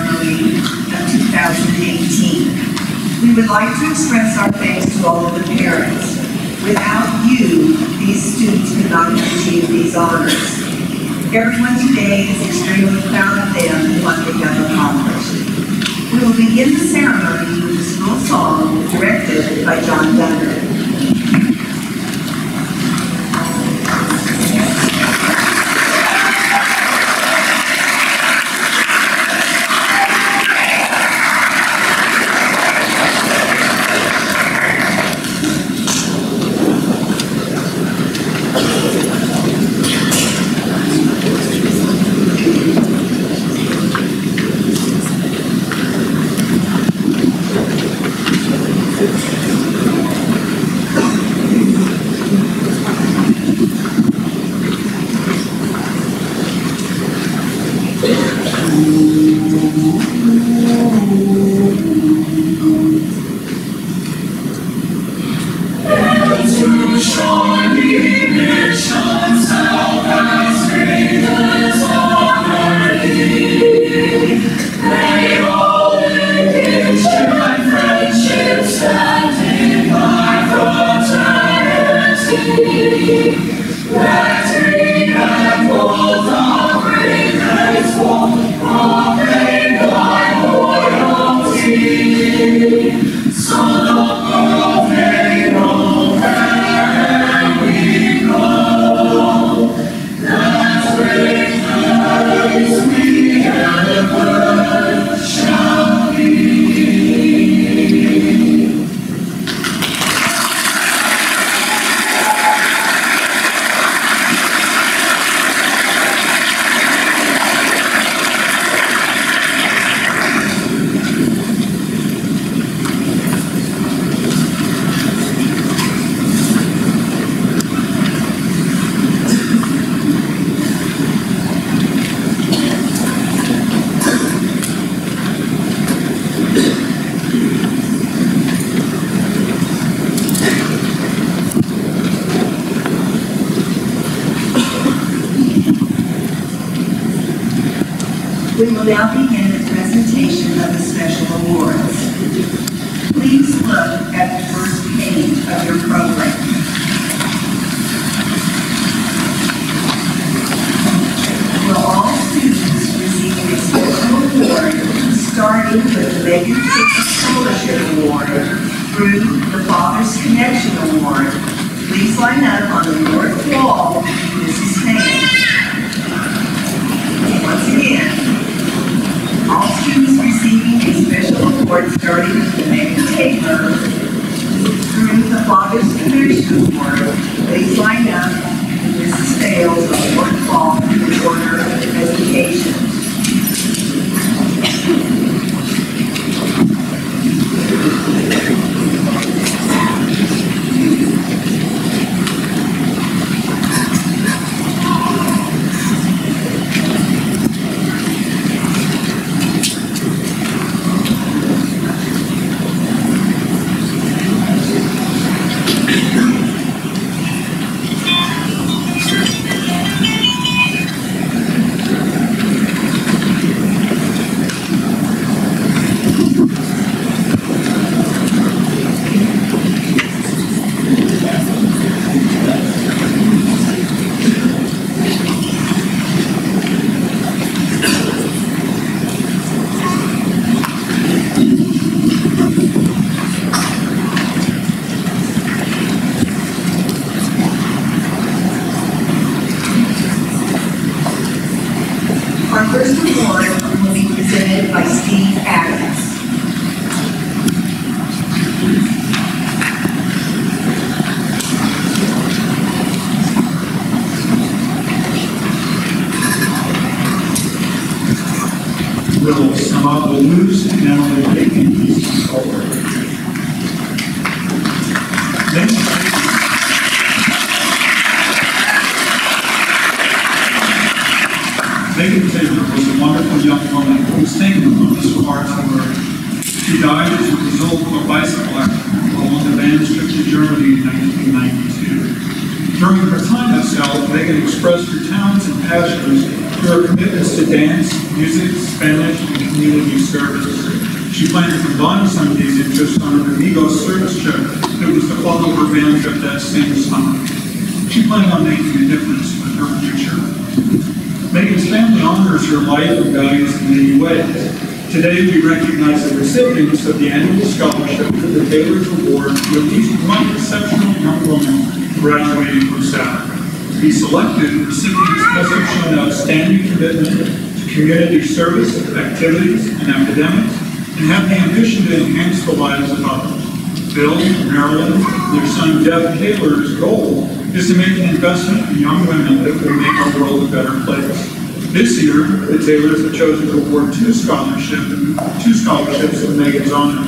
ceremony of 2018. We would like to express our thanks to all of the parents. Without you, these students could not have achieved these honors. Everyone today is extremely proud of them and what they have accomplished. We will begin the ceremony with a school song directed by John Dunner. We will now begin the presentation of the special awards. Please look at the first page of your program. Will all students receiving a special award, starting with the Megan Tickett Scholarship Award through the Father's Connection Award, please line up on the north wall with Mrs. Payne. Once again, all students receiving a special award starting with the Megan Taylor through the Father's Connection Award, please line up with Mrs. Bales on the north wall in the order of the presentation. Our first award will be presented by Steve Adams. Will Samad Luz and Emily Bacon please come forward. Megan Taylor was a wonderful young woman who sang on this far tour. She died as a result of a bicycle accident while on the band's trip to Germany in 1992. During her time at South, Megan expressed her talents and passions through her commitments to dance, music, Spanish, and community service. She planned to combine some of these interests on her Amigos service trip that was to follow her band trip that same summer. She planned on making a difference with her future. Megan's family honors her life and values in many ways. Today, we recognize the recipients of the annual scholarship for the Taylor's Award to at least one exceptional young woman graduating from South. To be selected, recipients must have shown outstanding commitment to community service, activities, and academics, and have the ambition to enhance the lives of others. Bill, Marilyn, and their son Jeff Taylor's goal is to make an investment in young women that will make our world a better place. This year, the Taylors have chosen to award two scholarships in Megan's honor.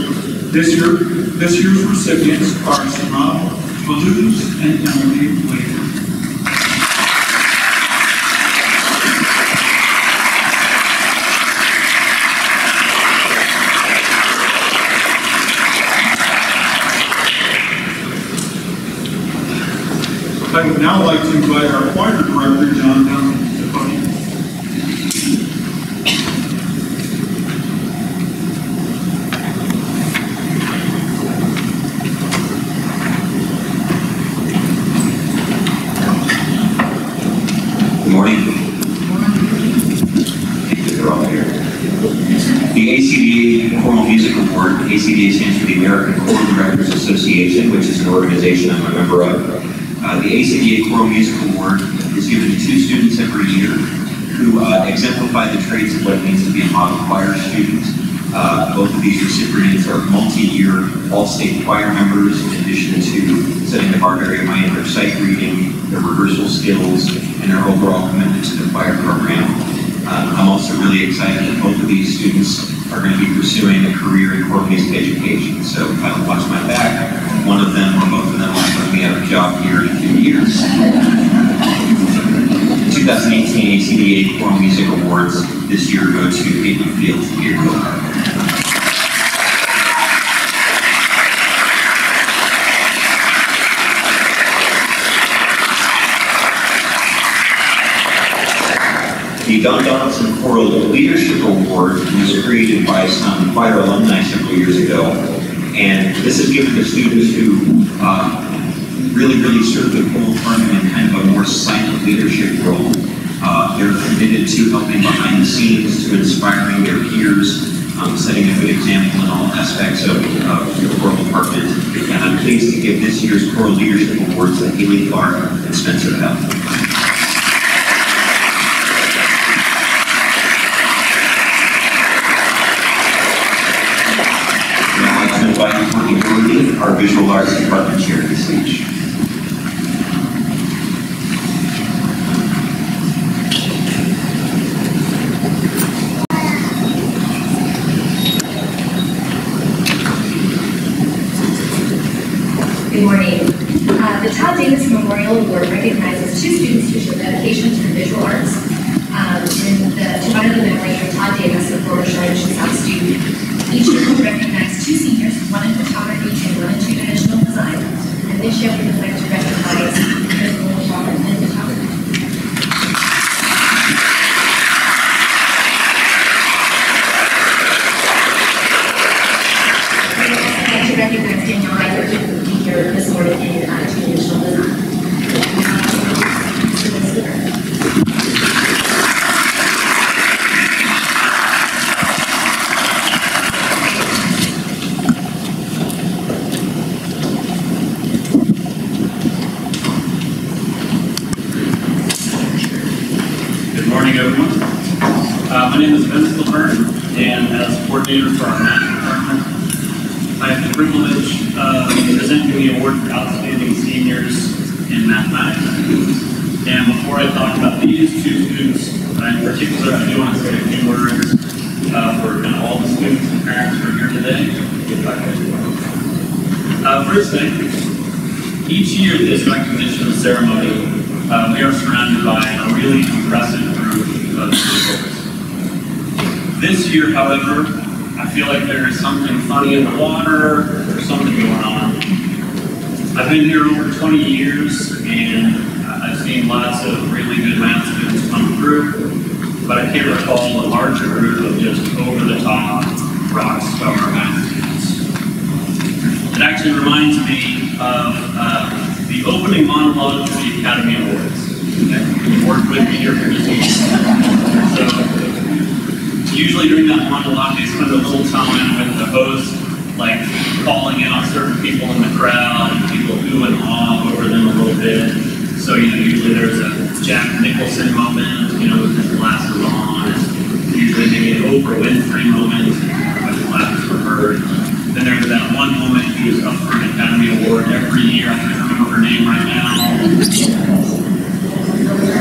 This year's recipients are Samad Baluz and Emily Wade. I would now like to invite our choir director, John Dunn, to the podium. Good morning. Thank you for all here. The ACDA Choral Music Award, ACDA stands for the American Choral Directors Association, which is an organization I'm a member of. The ACDA Choral Music Award is given to two students every year who exemplify the traits of what it means to be a model choir student. Both of these recipients are multi-year all-state choir members, in addition to setting the bar very high in their sight reading, their rehearsal skills, and their overall commitment to the choir program. I'm also really excited that both of these students are going to be pursuing a career in choral music education. So if I don't watch my back, one of them or both of them will likely have a job here in a few years. The 2018 ACDA Choral Music Awards this year go to Peyton Fields, Peter Coker. The Don Donaldson Choral Leadership Award was created by some choir alumni several years ago, and this is given to students who really serve the choral department in kind of a more silent leadership role. They're committed to helping behind the scenes, to inspiring their peers, setting a good example in all aspects of the choral department. And I'm pleased to give this year's Choral Leadership Awards to Haley Clark and Spencer Bell. Our Visual Arts Department chair to the stage. Good morning. The Todd Davis Memorial Award recognizes two students who show dedication to the visual arts to honor the memory of Todd Davis, a former Charlotte South student. Each year we recognize two seniors, one in photography and one in two-dimensional design. And this year we would like to recognize Nicole Shaw in photography. We would also like to recognize Daniel Reichert, who will be here this morning in two-dimensional design. My name is Vince Laverne, and as coordinator for our math department, I have the privilege of presenting the award for outstanding seniors in mathematics. And before I talk about these two students in particular, I do want to say a few words for kind of all the students and parents who are here today. First thing, each year at this recognition ceremony, we are surrounded by a really impressive group of people. This year, however, I feel like there is something funny in the water, there's something going on. I've been here over 20 years, and I've seen lots of really good math students come through, but I can't recall a larger group of just over-the-top rock star math students. It actually reminds me of the opening monologue for the Academy Awards. You worked with me here for this evening. So, usually during that monologue, they spend a little time with the host, like calling out certain people in the crowd, and people ooh and ah over them a little bit. So, usually there's a Jack Nicholson moment, with his glasses on, and usually maybe an Oprah Winfrey moment, when the glasses were heard. Then there's that one woman who's up for an Academy Award every year. I can't remember her name right now.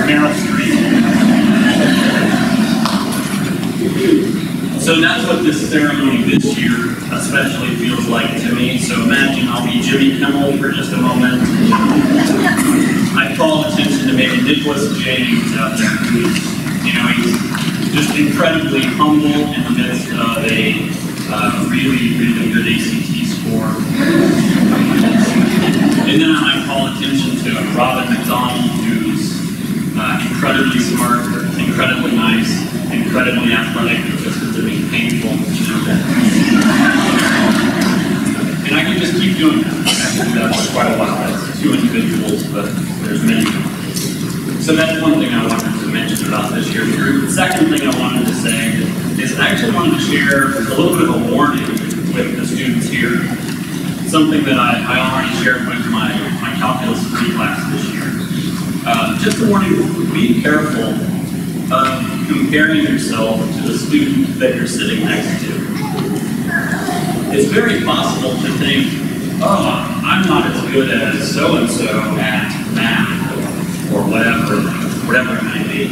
Meryl Streep. So that's what this ceremony this year especially feels like to me. So imagine I'll be Jimmy Kimmel for just a moment. I call attention to maybe Nicholas James out there, who's, he's just incredibly humble in the midst of a really, really good ACT score. And then I might call attention to Robin McDonald, who's incredibly smart, incredibly nice, incredibly athletic, just to be painful, And I can just keep doing that. I can do that for quite a while. That's 2 individuals, but there's many. So that's one thing I wanted to mention about this year's group. The second thing I wanted to say is I actually wanted to share a little bit of a warning with the students here. Something that I already shared with my Calculus 3 class this year. Just a warning, be careful of comparing yourself to the student that you're sitting next to. It's very possible to think, oh, I'm not as good as so-and-so at math or whatever it might be.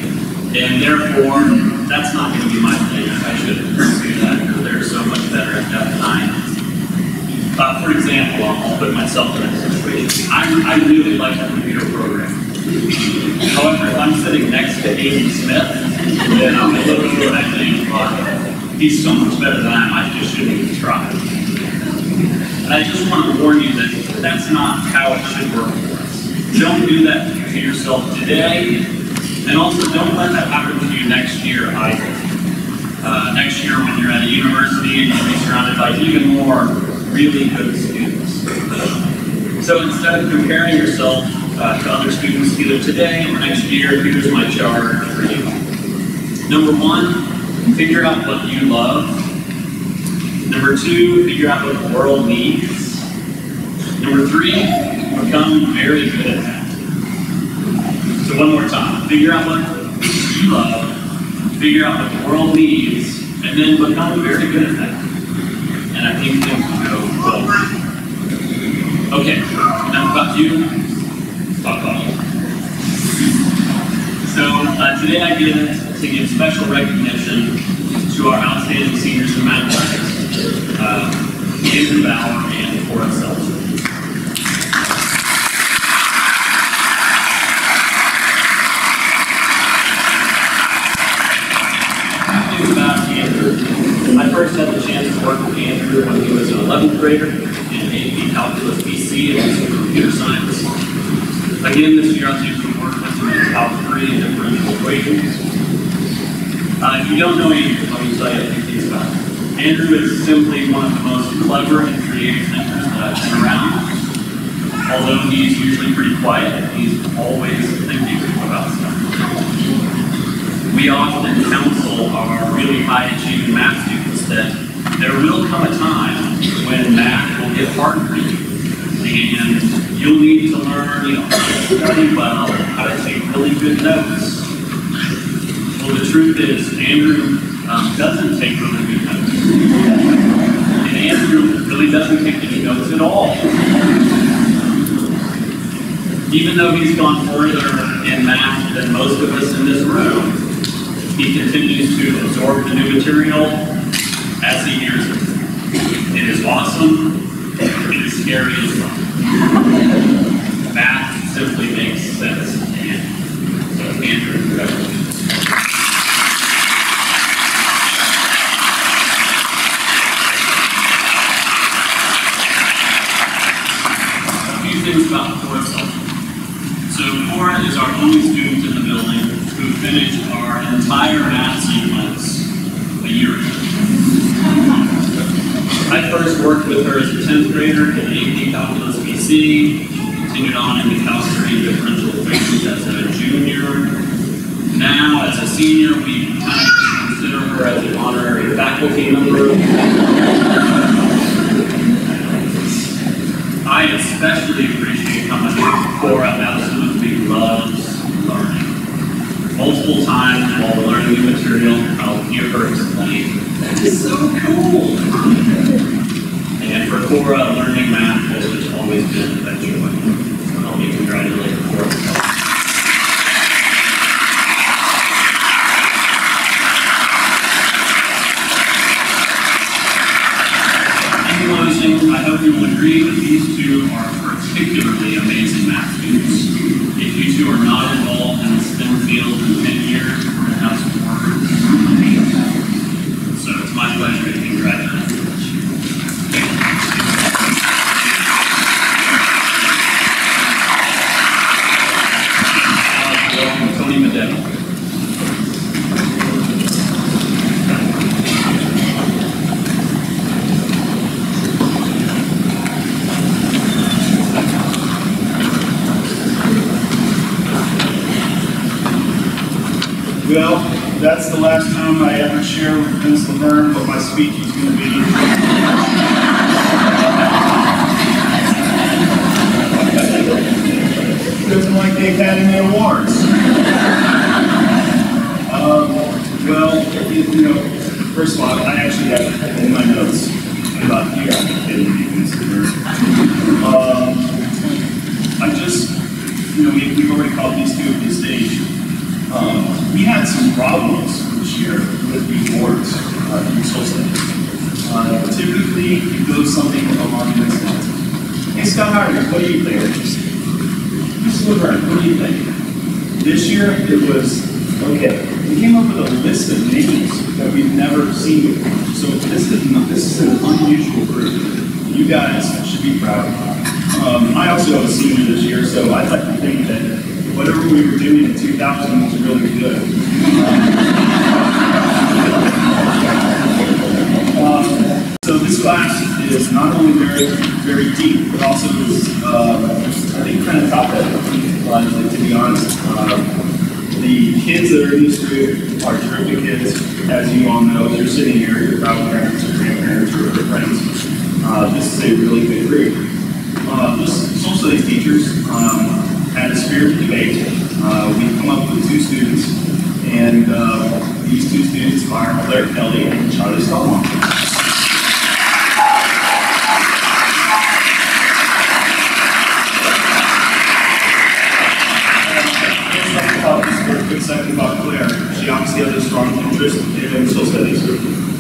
And therefore, that's not going to be my thing. I shouldn't pursue that because they're so much better at that than I am. For example, I'll put myself in a situation. I really like the computer program. However, if I'm sitting next to A.D. Smith, then I'm going to look at what I think, he's so much better than I am, I just shouldn't even try. And I just want to warn you that that's not how it should work for us. Don't do that to yourself today, and also don't let that happen to you next year either. Next year when you're at a university and you'll be surrounded by even more really good students. So instead of comparing yourself to other students either today or next year, here's my charge for you. Number 1, figure out what you love. Number 2, figure out what the world needs. Number 3, become very good at that. So one more time, figure out what you love, figure out what the world needs, and then become very good at that. And I think things will go well. Okay, enough about you. Talk about you. So today I get to give special recognition to our outstanding seniors in mathematics, Andrew Bauer and Cora Seltzer. About Andrew. I first had the chance to work with Andrew when he was an 11th grader in AP Calculus BC and computer science. Again, this year I'll do some work with him in Calc 3 and differential equations. If you don't know Andrew, let me tell you a few things about him. Andrew is simply one of the most clever and creative thinkers that I've been around. Although he's usually pretty quiet, he's always thinking about stuff. We often counsel our really high-achieving math students that there will come a time when math will get hard for you. And you'll need to learn, how to study well, how to take really good notes. Well, the truth is, Andrew doesn't take really good notes. And Andrew really doesn't take any notes at all. Even though he's gone further in math than most of us in this room, he continues to absorb the new material as he hears it. It is awesome. It is scary as well. Math simply makes sense to him. So, Andrew, congratulations. A few things about Cora Seltzer. So, Cora is our only student in the building who who finished our entire math sequence a year ago. I first worked with her as a 10th grader in AP Calculus BC, continued on into calculus differential equations as a junior. Now, as a senior, we kind of consider her as an honorary faculty member. I especially appreciate how much Cora absolutely loves learning. Multiple times while we're learning new material, I'll hear her explain, "That is so cool." And for Cora, learning math has just always been a joy. So help me congratulate Cora. I hope you will agree that these two are particularly amazing math students. If you two are not involved in the STEM field in 10 years, we're going to have some work. So it's my pleasure to congratulate you. Welcome, Tony Medeva. Well, that's the last time I ever share with Ms. Laverne what my speech is going to be. Doesn't like the Academy Awards. Well, you know, first of all, I actually have in my notes about you, Ms. Laverne. I just, you know, we've already called these two to the stage. We had some problems this year with the boards in social studies. Typically, it goes something along this line. Hey, Scott Hardy, what do you think? Mr. Laverne, what do you think? This year, it was, okay, we came up with a list of names that we've never seen before. So this is an unusual group. You guys should be proud. I also have a senior this year, so I'd like to think that whatever we were doing in 2000 was really good. So this class is not only very deep, but also is, I think, kind of top-heavy, to be honest. The kids that are in this group are terrific kids. As you all know, if you're sitting here, your grandparents or grandparents or other friends. This is a really good group. This social studies teachers had a spirited debate. We've come up with two students, and these two students are Claire Kelly and Charlie Stallman. Quick second about Claire. She obviously has a strong interest in social studies.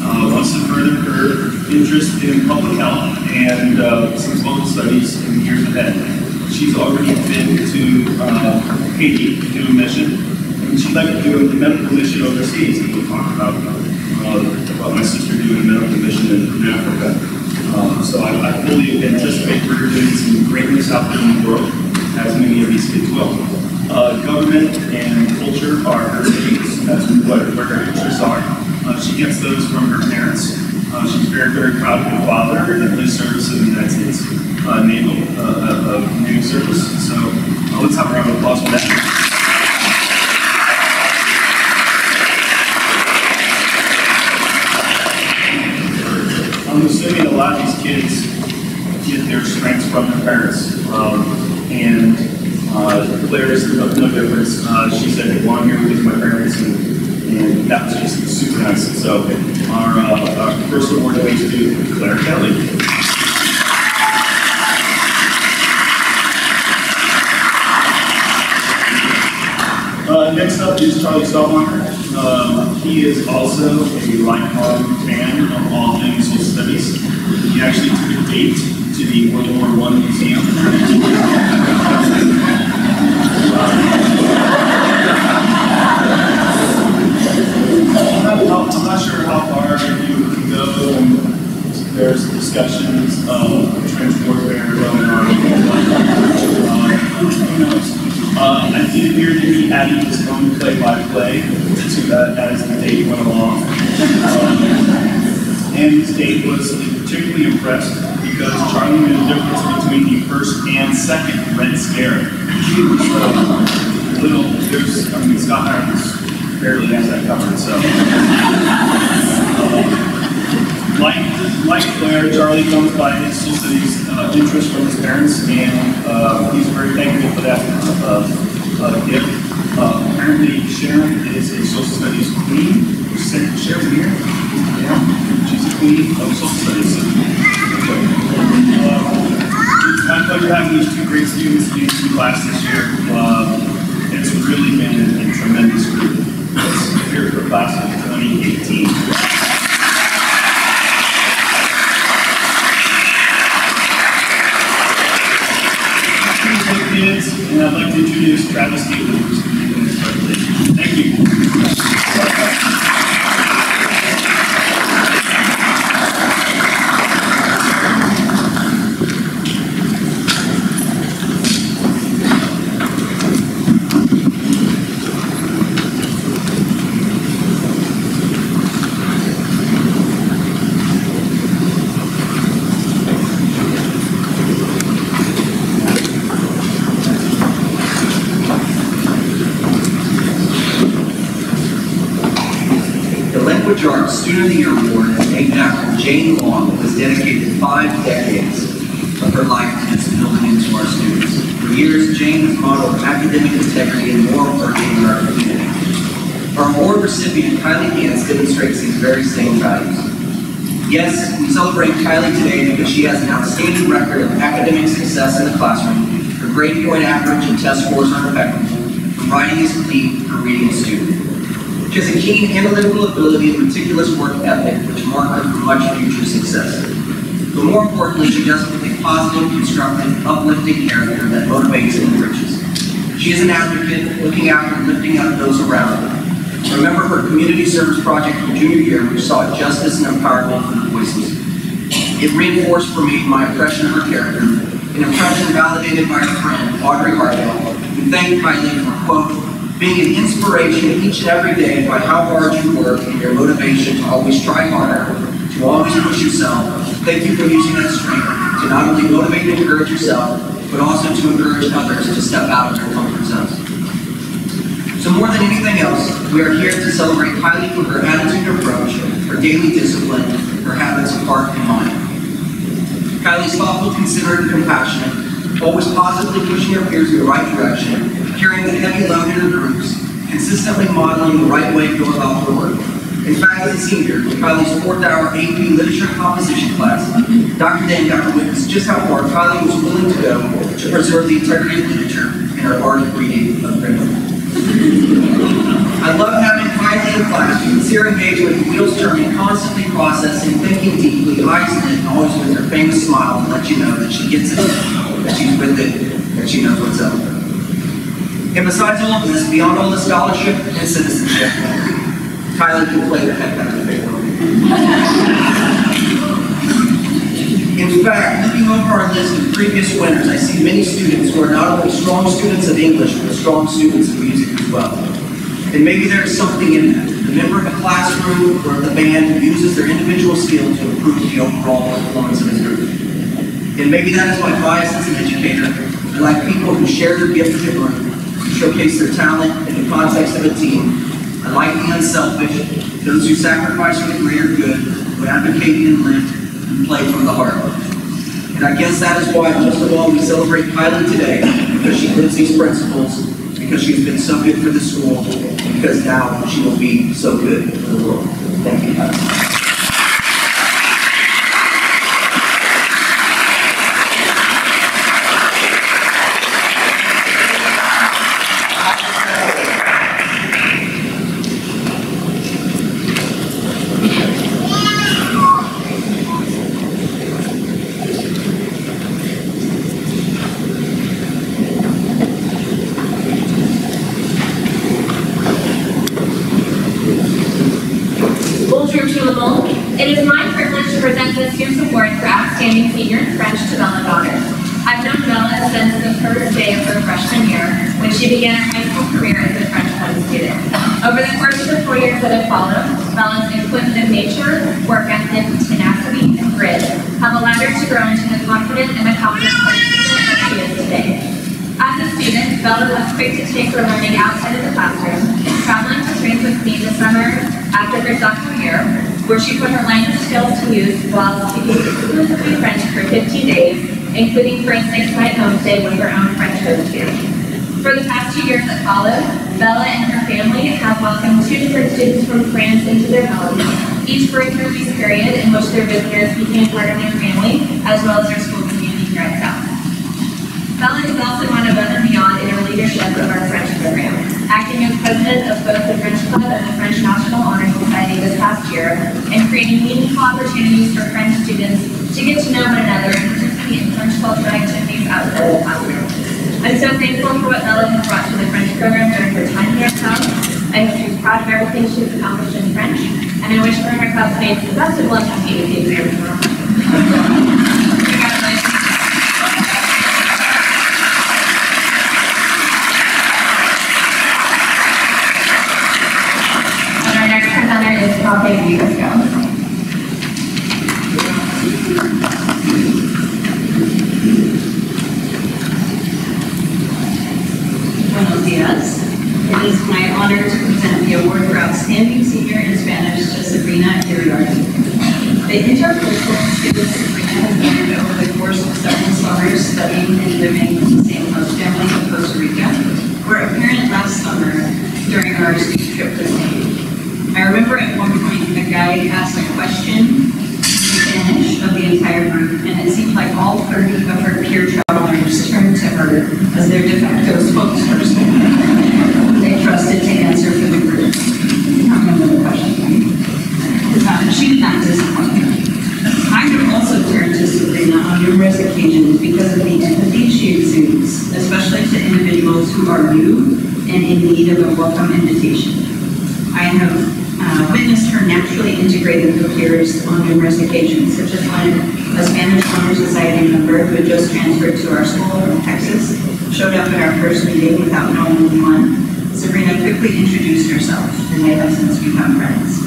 Wants to further her interest in public health and some global studies in the years ahead. She's already been to Haiti to do a mission, and she'd like to do a medical mission overseas. And we'll talk about my sister doing a medical mission in Africa. So I fully anticipate her doing some greatness out there in the world, as many of these kids will. Government and culture are her things. That's where her interests are. She gets those from her parents. She's very, very proud of her father and his service in the United States Navy service. So let's have a round of applause for that. I'm assuming a lot of these kids get their strengths from their parents. And Claire is no difference. She said, "Well, I'm here with my parents," and that was just super nice. So our first award goes to Claire Kelly. Next up is Charlie Stallman. He is also a lifelong fan of all things social studies. He actually took a date to the World War I Museum. I'm not sure how far you can go, and there's discussions of trench warfare going on. Who knows? I did hear that he Patty was known play-by-play as the date went along. And the state was particularly impressed because Charlie knew the difference between the first and second Red Scare. She was Scott Irons barely has that covered, so. Like Claire, Charlie comes by his social studies interest from his parents, and he's very thankful for that gift. Apparently, Sharon is a social studies queen. Sharon here? Yeah, she's a queen of social studies. It's my pleasure having these two great students in the class this year. It's really been a tremendous group. It's here for class of 2018. Kids, and I'd like to introduce Travis Stevens, who's going to be doing this presentation. Thank you. Arts Student of the Year Award is named after Jane Long, who has dedicated 5 decades of her life to building into our students. For years, Jane has modeled academic integrity and moral virtue in our community. Our award recipient, Kylie Gans, demonstrates these very same values. Yes, we celebrate Kylie today because she has an outstanding record of academic success in the classroom. Her grade point average and test scores are impeccable. Her writing is clean, her reading is astute. She has a keen analytical ability and meticulous work ethic, which mark her for much future success. But more importantly, she does it with a positive, constructive, uplifting character that motivates and enriches. She is an advocate, looking after and lifting up those around her. Remember her community service project from junior year, which sought justice and empowerment for the voiceless. It reinforced for me my impression of her character, an impression validated by her friend, Audrey Hardell, who thanked Kylie for, quote, being an inspiration each and every day by how hard you work and your motivation to always try harder, to always push yourself. Thank you for using that strength to not only motivate and encourage yourself, but also to encourage others to step out of their comfort zones. So more than anything else, we are here to celebrate Kylie for her attitude and approach, her daily discipline, her habits of heart and mind. Kylie's thoughtful, considerate, and compassionate, always positively pushing her peers in the right direction, carrying the heavy load in her groups, consistently modeling the right way to go about her work. In fact, as a senior, in Kylie's 4th-hour AP Literature and Composition class, Dr. Dan got to witness just how far Kylie was willing to go to preserve the integrity of literature and her art of reading of Grimmel. I love having Kylie in class, sincere engagement, wheels turning, constantly processing, thinking deeply, eyes lit, and always with her famous smile to let you know that she gets it, that she's with it, that she knows what's up. And besides all of this, beyond all the scholarship and citizenship, Kylie can play the heck out of the big one. In fact, looking over our list of previous winners, I see many students who are not only strong students of English, but strong students of music as well. And maybe there's something in that. The member of the classroom or of the band who uses their individual skill to improve the overall performance of his group. And maybe that is my bias as an educator. I like people who share their gift with the group, showcase their talent in the context of a team. I like the unselfish, those who sacrifice for the greater good, who advocate and live and play from the heart. And I guess that is why, most of all, we celebrate Kylie today, because she lives these principles, because she's been so good for the school, and because now she will be so good for the world. Thank you, Kylie. It is my privilege to present this year's award for Outstanding Senior in French to Bella Daughter. I've known Bella since the first day of her freshman year, when she began her high school career as a that have followed, Bella's inquisitive nature, work ethic, tenacity, and grit have allowed her to grow into the confident and accomplished student that she is today. As a student, Bella was quick to take her learning outside of the classroom, traveling to France with me this summer after her sophomore year, where she put her language skills to use while speaking exclusively French for 15 days, including for a 6-night homestay with her own French coach family. For the past 2 years that followed, Bella and her family have welcomed 2 different students from France into their home, each going through this period in which their visitors became part of their family, as well as their school community here at South. Bella has also gone above and beyond in her leadership of our French program, acting as president of both the French Club and the French National Honor Society this past year, and creating meaningful opportunities for French students to get to know one another and participate in French cultural activities outside of the classroom. I'm so thankful for what Bella has brought to the French program during her time here at South. I hope she's proud of everything she's accomplished in French, and I wish her and her classmates the best of luck on the exam tomorrow. Congratulations. And our next presenter is Pape Vigasco. Buenos dias. It is my honor to present the award for Outstanding Senior in Spanish to Sabrina Iriarte. The intercultural skills Sabrina has learned over the course of several summers studying and living in the same host family of Costa Rica were apparent last summer during our student trip to Spain. I remember at one point the guide asked a question in Spanish of the entire group, and it seemed like all 30 of her peer travelers turned to her as their de facto spokesperson. They trusted to answer for the group. I don't remember the question. She did not disappoint me. I have also turned to Sabrina on numerous occasions because of the empathy she exudes, especially to individuals who are new and in need of a welcome invitation. I have witnessed her naturally integrated with peers on numerous occasions, such as when a Spanish Honor Society member who had just transferred to our school from Texas showed up at our first meeting without knowing anyone. Sabrina quickly introduced herself, and they have since become friends.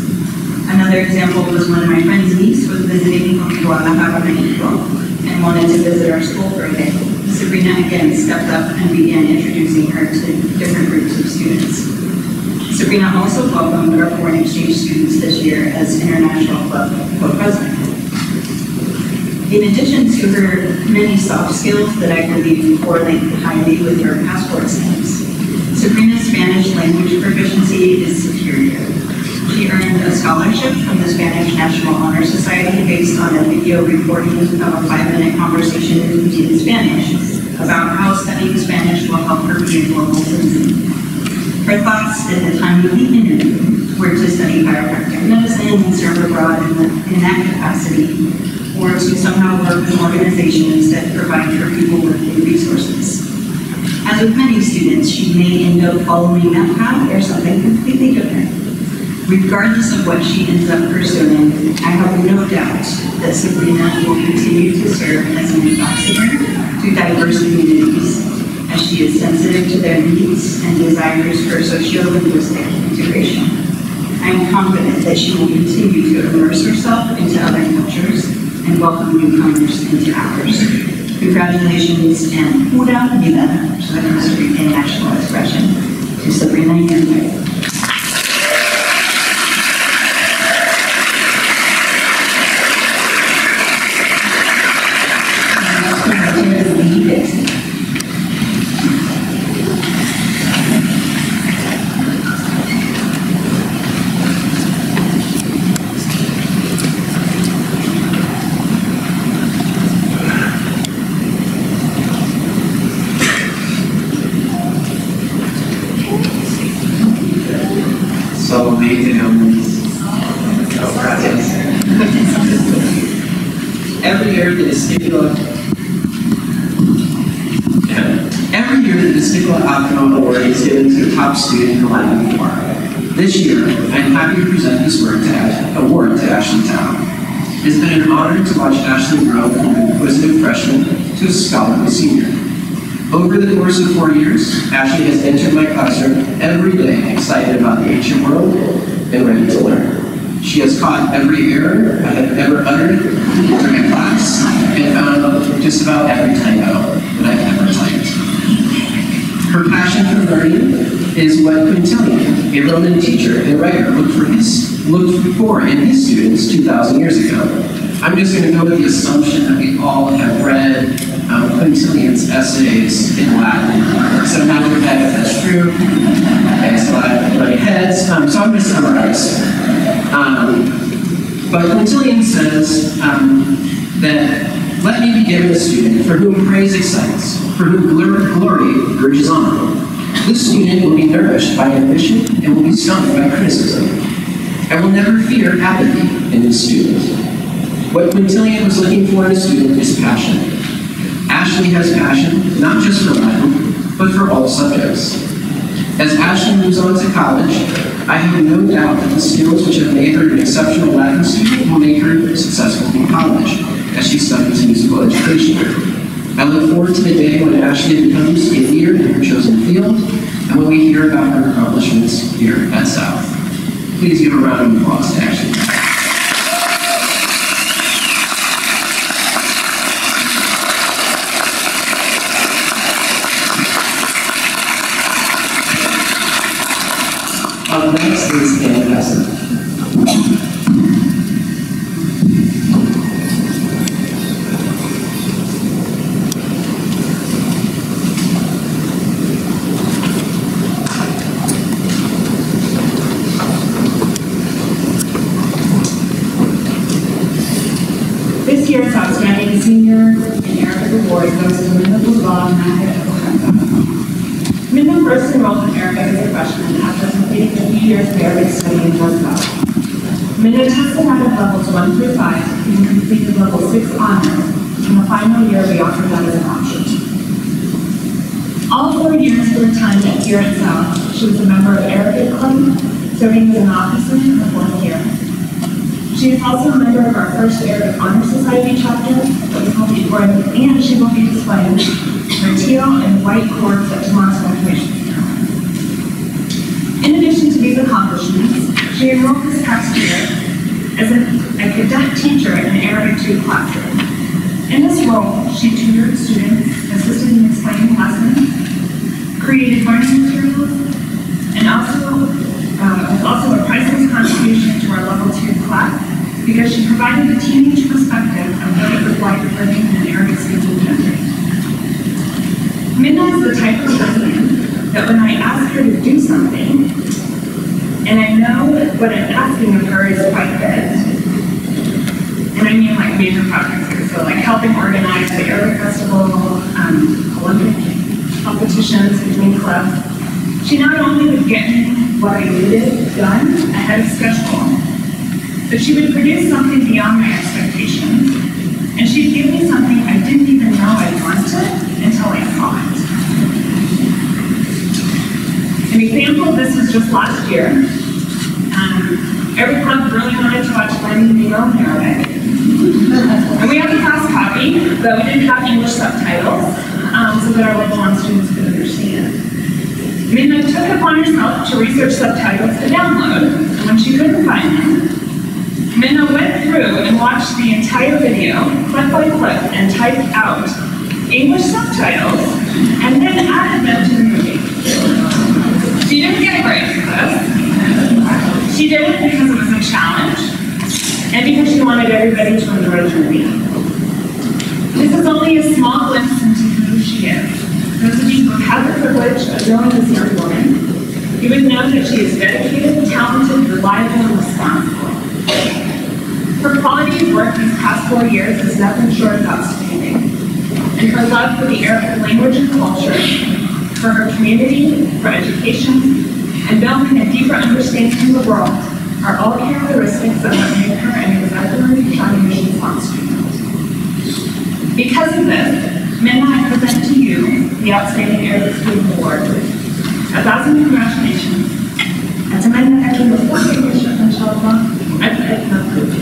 Another example was when my friend's niece was visiting from Guadalajara, Mexico, and wanted to visit our school for a day. Sabrina again stepped up and began introducing her to different groups of students. Sabrina also welcomed our foreign exchange students this year as International Club co-president. In addition to her many soft skills that I believe correlate highly with her passport stamps, Sabrina's Spanish language proficiency is superior. She earned a scholarship from the Spanish National Honor Society based on a video recording of a 5-minute conversation with me in Spanish about how studying Spanish will help her be a global citizen. Her thoughts at the time of the interview were to study chiropractic medicine and serve abroad in that capacity, or to somehow work with organizations that provide for people with resources. As with many students, she may end up following that path or something completely different. Regardless of what she ends up pursuing, I have no doubt that Sabrina will continue to serve as an ambassador to diverse communities, as she is sensitive to their needs and desires for socio-linguistic integration. I am confident that she will continue to immerse herself into other cultures and welcome newcomers into ours. Congratulations and pura vida, which is a Costa Rican national expression, to Sabrina Iriarte. Every year, the Distinguished Outcome Award is given to the top student in Latin America. This year, I'm happy to present this award to Ashley Town. It's been an honor to watch Ashley grow from an inquisitive freshman to a scholarly senior. Over the course of 4 years, Ashley has entered my classroom every day excited about the ancient world, and ready to learn. She has caught every error I have ever uttered during a class and found just about every typo that I've ever typed. Her passion for learning is what Quintilian, a Roman teacher and writer, looked for in his students 2,000 years ago. I'm just going to go with the assumption that we all have read Quintilian's essays in Latin. So now we've had if that's true. Okay, so I'm running heads. So I'm going to summarize. But Quintilian says that let me be given a student for whom praise excites, for whom glory urges on. This student will be nourished by ambition and will be stung by criticism. I will never fear apathy in his student. What Quintilian was looking for in a student is passion. Ashley has passion, not just for Latin, but for all subjects. As Ashley moves on to college, I have no doubt that the skills which have made her an exceptional Latin student will make her successful in college as she studies musical education. I look forward to the day when Ashley becomes a leader in her chosen field and when we hear about her accomplishments here at South. Please give a round of applause to Ashley. Up next is Anna Hesson. This year's Outstanding Senior and Arabic Award goes to Minna Boulal Mahid Al-Khamda. Minna first enrolled in Arabic as a freshman after completing a few years of Arabic study in Moscow. Minna tested out of levels 1 through 5 and completed level 6 honors. In the final year, we offered that as an option. All 4 years of her time here at South, she was a member of Arabic Club, serving as an officer in the 4th year. She is also a member of our first Arabic Honor Society chapter, and she will be displaying her teal and white cords at tomorrow's graduation ceremony. In addition to these accomplishments, she enrolled this past year as a cadet teacher in an Arabic 2 classroom. In this role, she tutored students, assisted in explaining lessons, created learning materials, and also a priceless contribution to our level 2 class because she provided a teenage perspective of what it was like living in an Arabic-speaking country. Minna is the type of person that when I ask her to do something, and I know what I'm asking of her is quite big, and I mean like major projects here, so like helping organize the Arabic Festival, Olympic competitions between clubs, she not only would get me what I needed done ahead of schedule, but she would produce something beyond my expectations, and she'd give me something I didn't even know I wanted until I saw it. An example of this was just last year. Every club really wanted to watch Learning Bingo in Arabic. And we had the class copy, but we didn't have English subtitles, so that our level 1 students could understand. Minna took it upon herself to research subtitles to download, and when she couldn't find them, Minna went through and watched the entire video, clip by clip, and typed out English subtitles, and then added them to the movie. She didn't get a grade for this. She did it because it was a challenge, and because she wanted everybody to enjoy the movie. This is only a small glimpse into who she is. Those of you who have the privilege of knowing this young woman, you would know that she is dedicated, talented, reliable, and responsible. Her quality of work these past 4 years is nothing short of outstanding. And her love for the Arabic language and culture, for her community, for education, and building a deeper understanding of the world are all characteristics that have made her an exemplary Shawnee Mission Song student. Because of this, Minna, I present to you the Outstanding Arabic Student Award. 1,000 congratulations. أتمنى لك المستقبل إن شاء الله. أبقى مبروك.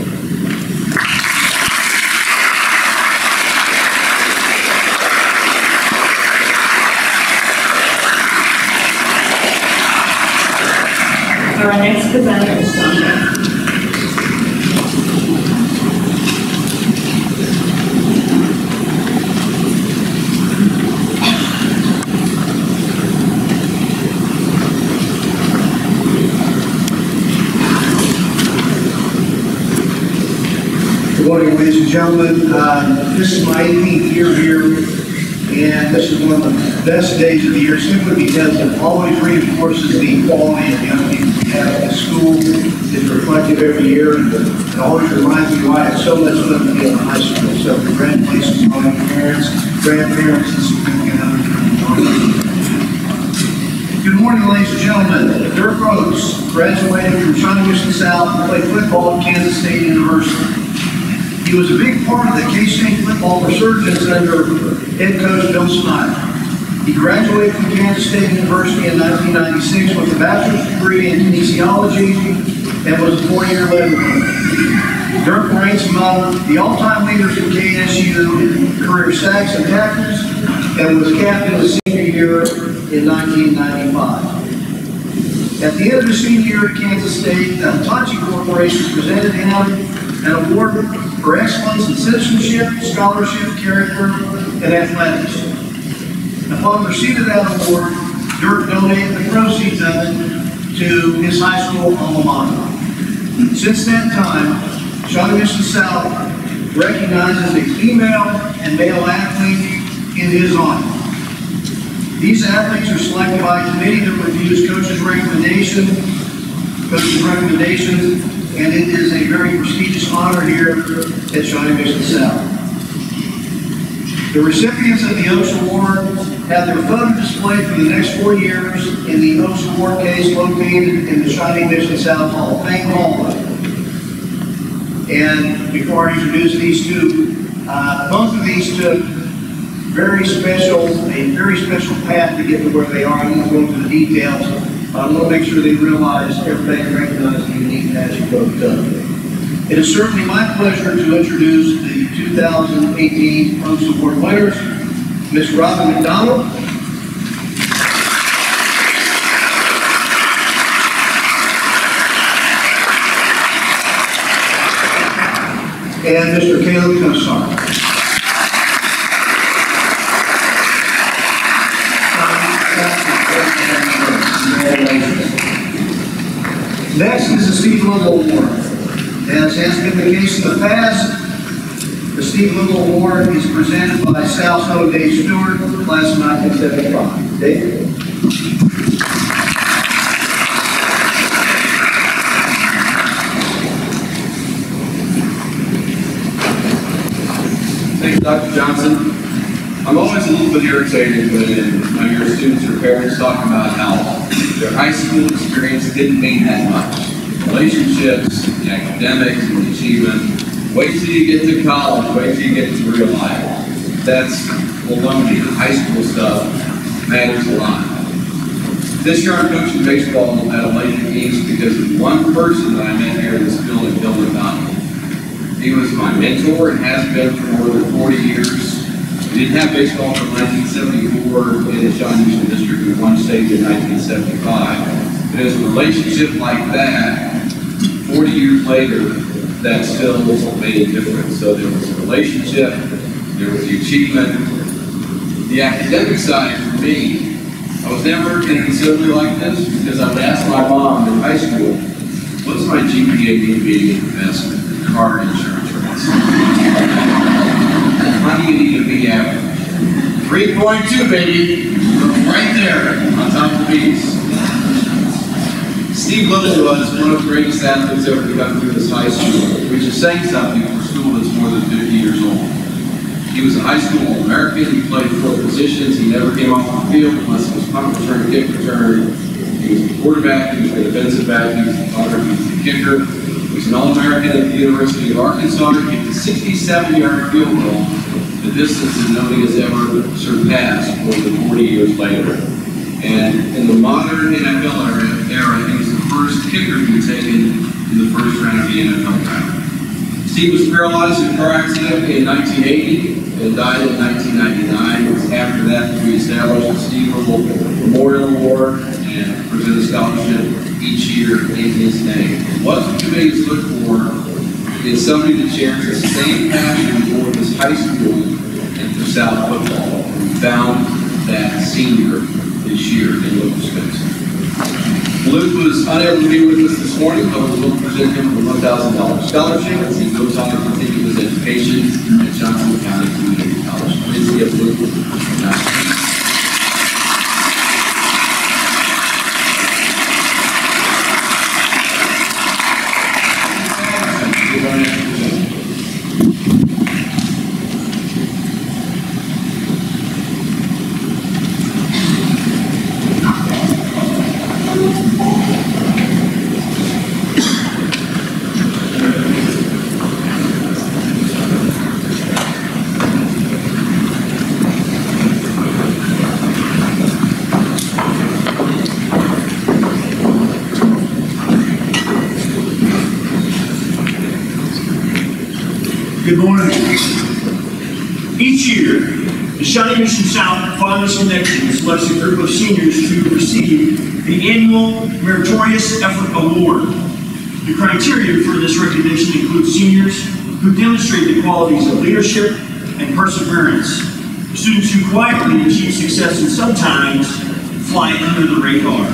Our next presenter is John morning, ladies and gentlemen. This is my 18th year here, and this is one of the best days of the year simply because it always reinforces the quality of young people we have at the school. It's reflected every year, and it always reminds me why it's so much fun to be in high school. So congratulations to all your parents, grandparents, and significant others for joining us. Good morning, ladies and gentlemen. Dirk Rhodes graduated from Shawnee Mission South and played football at Kansas State University. He was a big part of the K-State football resurgence under head coach Bill Snyder. He graduated from Kansas State University in 1996 with a bachelor's degree in kinesiology and was a 4-year veteran. Dirk ranks among the all-time leaders in KSU in career sacks and tackles and was captain his senior year in 1995. At the end of his senior year at Kansas State, the Hitachi Corporation presented him an award for excellence in citizenship, scholarship, character, and athletics. Upon receipt of that award, Dirk donated the proceeds of it to his high school alma mater. Since that time, Shawnee Mission South recognizes a female and male athlete in his honor. These athletes are selected by a committee that reviews coaches' recommendations, and it is a very prestigious honor here at Shawnee Mission South. The recipients of the Oaks Award have their photo displayed for the next 4 years in the Oaks Award case located in the Shawnee Mission South Hall of Fame hallway. And before I introduce these two, both of these took a very special path to get to where they are. I'm going to go into the details. I want to make sure they realize everybody recognizes the unique path you both took. It is certainly my pleasure to introduce the 2018 Oaks Award winners, Ms. Robin McDonald, and Mr. Caleb Kosar. Next is the Steve Little Award. As has been the case in the past, the Steve Little Award is presented by South Dakota Dave Stewart, class of 1975. Dave? Thank you, Dr. Johnson. I'm always a little bit irritated when I hear students or parents talk about how their high school experience didn't mean that much. Relationships, the academics, and the achievement. Wait till you get to college, wait till you get to real life. That's baloney. The high school stuff matters a lot. This year I'm coaching baseball at Olathe East because of one person that I met here in this building, Bill McDonald. He was my mentor and has been for more than 40 years. We didn't have baseball from 1974 in the Shawnee Mission District. We won state in 1975. It is a relationship like that, 40 years later, that still made a difference. So there was a relationship, there was the achievement. The academic side for me, I was never in an assembly like this because I would ask my mom in high school, what's my GPA need to be in investment, car insurance rates? How do you need to be average? 3.2, baby. Right there on top of the piece. Steve Little was one of the greatest athletes ever to come through this high school, which is saying something for a school that's more than 50 years old. He was a high school All-American. He played 4 positions. He never came off the field unless it was punt return, kick return. He was a quarterback. He was a defensive back. He was a punter. He was a kicker. He was an All-American at the University of Arkansas. He kicked a 67-yard field goal, the distance that nobody has ever surpassed more than 40 years later. And in the modern NFL era, he was the first kicker to be taken in the first round of the NFL draft. Steve was paralyzed in a car accident in 1980 and died in 1999. It was after that we established the Steve Little Memorial Award and present a scholarship each year in his name. What the committees look for is somebody that shares the same passion for this high school and for South football. We found that senior this year in Luke Spencer. Luke was unable to be with us this this morning, I will present him with a $1,000 scholarship as he goes on to continue his education at Johnson County Community College. Please give Luke a nice. Good morning. Each year, the Shawnee Mission South Fathers Connection selects a group of seniors to receive the annual Meritorious Effort Award. The criteria for this recognition include seniors who demonstrate the qualities of leadership and perseverance, students who quietly achieve success and sometimes fly under the radar,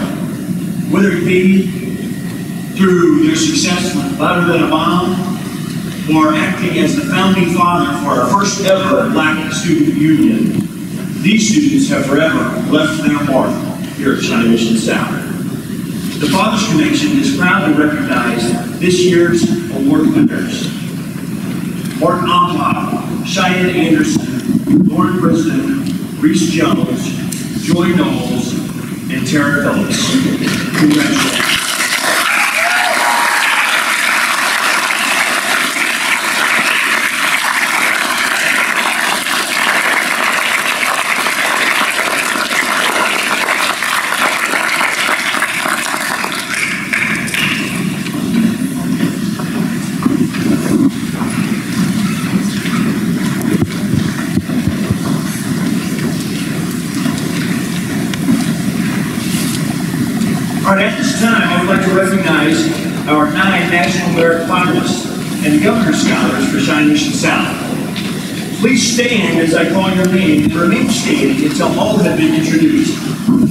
whether it be through their success with Louder Than a Bomb, or acting as the founding father for our first ever Black Student Union. These students have forever left their mark here at Shawnee Mission South. The Fathers Connection is proud to recognize this year's award winners: Martin Omhoff, Cheyenne Anderson, Lauren Briston, Reese Jones, Joy Knowles, and Tara Phillips. Congratulations. All right, at this time, I would like to recognize our 9 National Merit finalists and the Governor's Scholars for Shawnee Mission South. Please stand as I call your name and remain standing until all have been introduced.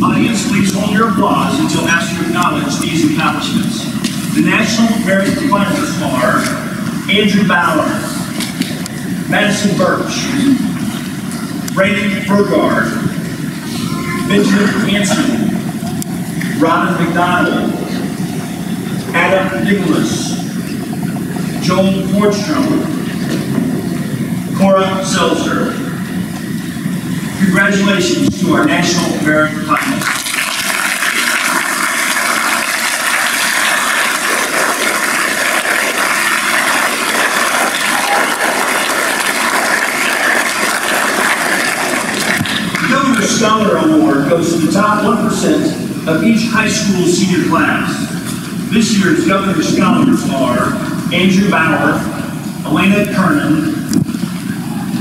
Audience, please hold your applause until asked to acknowledge these accomplishments. The National Merit finalists are Andrew Bauer, Madison Birch, Brandon Brogard, Benjamin Hanson, Robin McDonald, Adam Nicholas, Joel Nordstrom, Cora Seltzer. Congratulations to our National Merit finalists. The Governor's Scholar Award goes to the top 1% of each high school senior class. This year's Governor's Scholars are Andrew Bauer, Elena Kernan,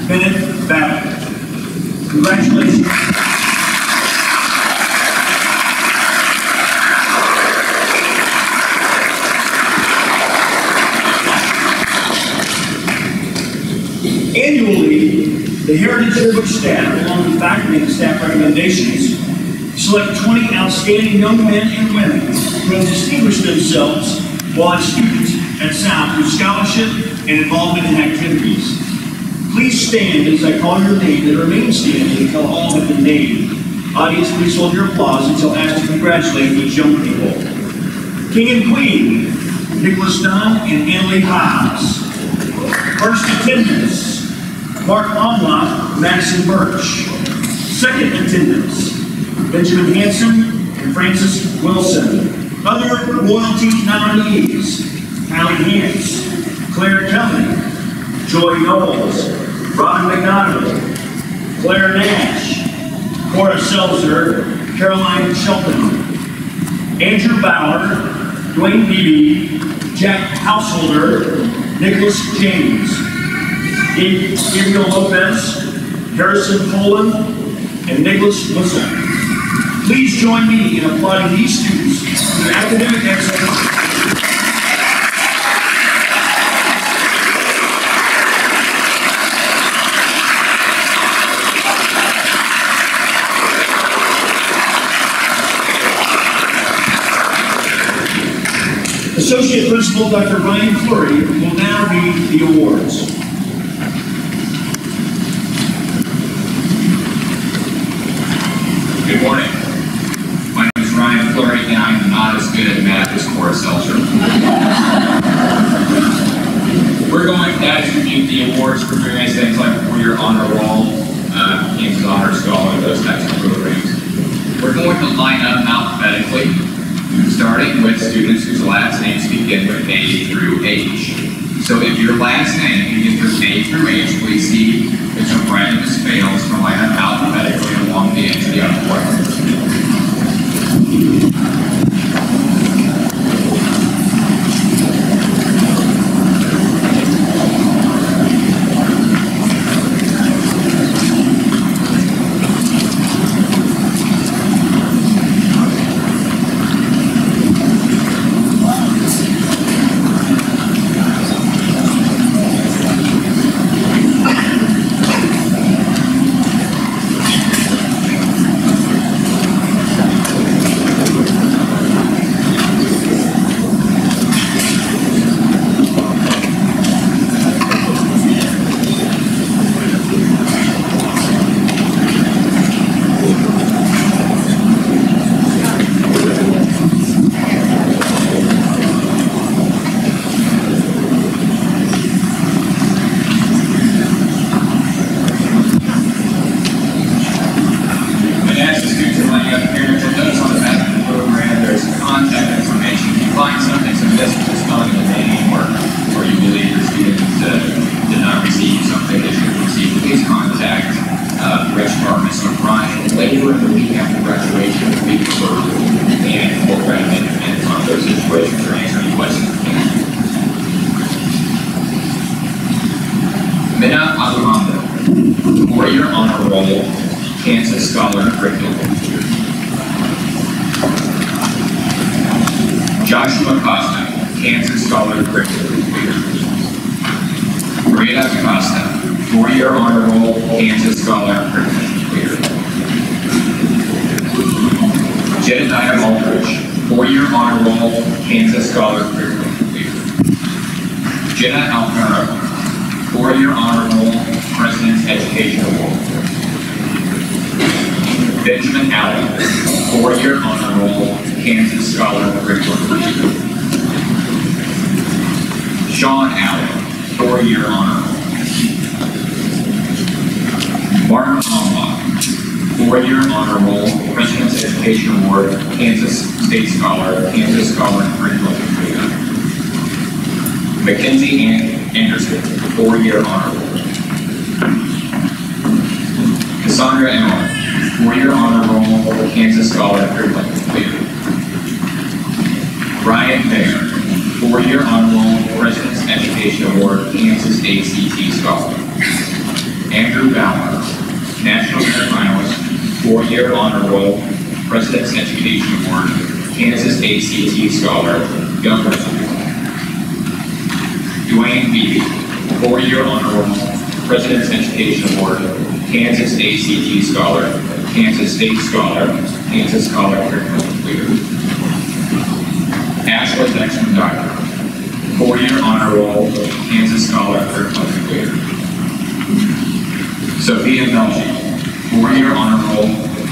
Bennett Babbitt. Congratulations. Annually, the Heritage Yearbook staff, along with faculty and staff recommendations, select 20 outstanding young men and women who have distinguished themselves while as students at South through scholarship and involvement in activities. Please stand as I call your name and remain standing until all have been named. Audience, please hold your applause until asked to congratulate these young people. King and Queen, Nicholas Dunn and Annalie Hobbs. First attendance, Mark Omloff, Madison Birch. Second attendance, Benjamin Hanson and Francis Wilson. Other royalty nominees, Hallie Hance, Claire Kelly, Joy Knowles, Robin McDonald, Claire Nash, Cora Seltzer, Caroline Shelton, Andrew Bauer, Dwayne Beebe, Jack Householder, Nicholas James, Gabriel Lopez, Harrison Poland, and Nicholas Whistle. Please join me in applauding these students for their academic excellence. Associate Principal Dr. Ryan Fleury will now read the awards. Good morning. My name is Ryan Fleury, and I'm not as good at math as Cora Seltzer. We're going to distribute the awards for various things like four-year honor roll, Kansas Honor Scholar, those types of programs. We're going to line up alphabetically, starting with students whose last names begin with A through H. So if your last name begins with A through H, please see the jump right in the scales to line up alphabetically along the ends of the alphabet. Kansas Scholar Curriculum. Joshua Costa, Kansas Scholar Curriculum. Maria Costa, 4-year honor roll, Kansas Scholar Curriculum. Jedediah Aldridge, 4-year honor roll, Kansas Scholar Curriculum. Jenna Alcaro, 4-year honor roll, President's Education Award. Benjamin Allen, 4-year honor roll, Kansas Scholar Curriculum. Sean Allen, 4-year honor roll. Martin Almach, 4-year honor roll, President's Education Award, Kansas State Scholar, Kansas Scholar Curriculum. Mackenzie Anderson, 4-year honor roll. Cassandra Emmer, 4-year honor roll, Kansas Scholar Curriculum completed. Ryan Mayer, 4-year honor roll, President's Education Award, Kansas ACT Scholar. Andrew Bauer, National Merit Finalist, 4-year honor roll, President's Education Award, Kansas ACT Scholar, Younger. Dwayne Beebe, 4-year honor roll, President's Education Award, Kansas ACT Scholar, Kansas State Scholar, Kansas Scholar Curriculum completed. Ashla Dexter Doctor, 4-year honor roll, Kansas Scholar Curriculum completed. Sophia Melchi, 4-year honor roll,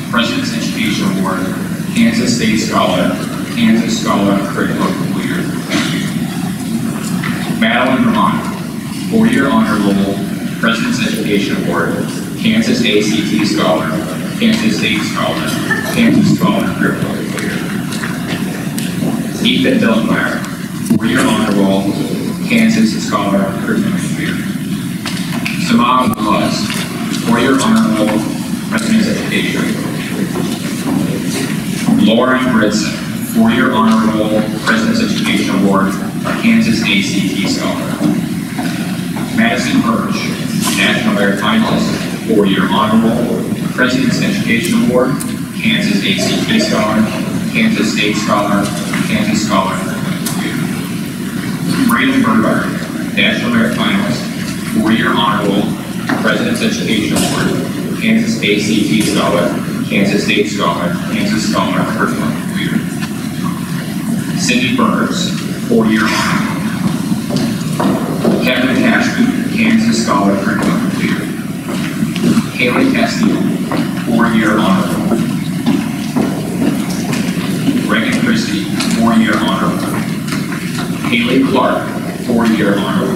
President's Education Award, Kansas State Scholar, Kansas Scholar Curriculum completed. Madeline Vermont, 4-year honor roll, President's Education Award, Kansas ACT Scholar, Kansas State Scholar, Kansas Scholar Curriculum completed. Ethan Dillmeyer, 4-year honor roll, Kansas Scholar Curriculum completed. Samad Buzz, 4-year honor roll, President's Education. Lauren Bridson, 4-year honor roll, President's Education Award, Kansas ACT Scholar. Madison Birch, National Merit Finalist, 4-year honor roll, President's Education Award, Kansas ACT Scholar, Kansas State Scholar, Kansas Scholar. Braden Berger, National Merit Finalist, 4-year honor roll, President's Education Award, Kansas ACT Scholar, Kansas State Scholar, Kansas Scholar Curriculum completed. Cindy Burns, 4-year honor. Kevin Cashman, Kansas Scholar Curriculum Completer. Haley Castillo, 4-year honor. Reagan Christie, 4-year honor. Haley Clark, 4-year honor.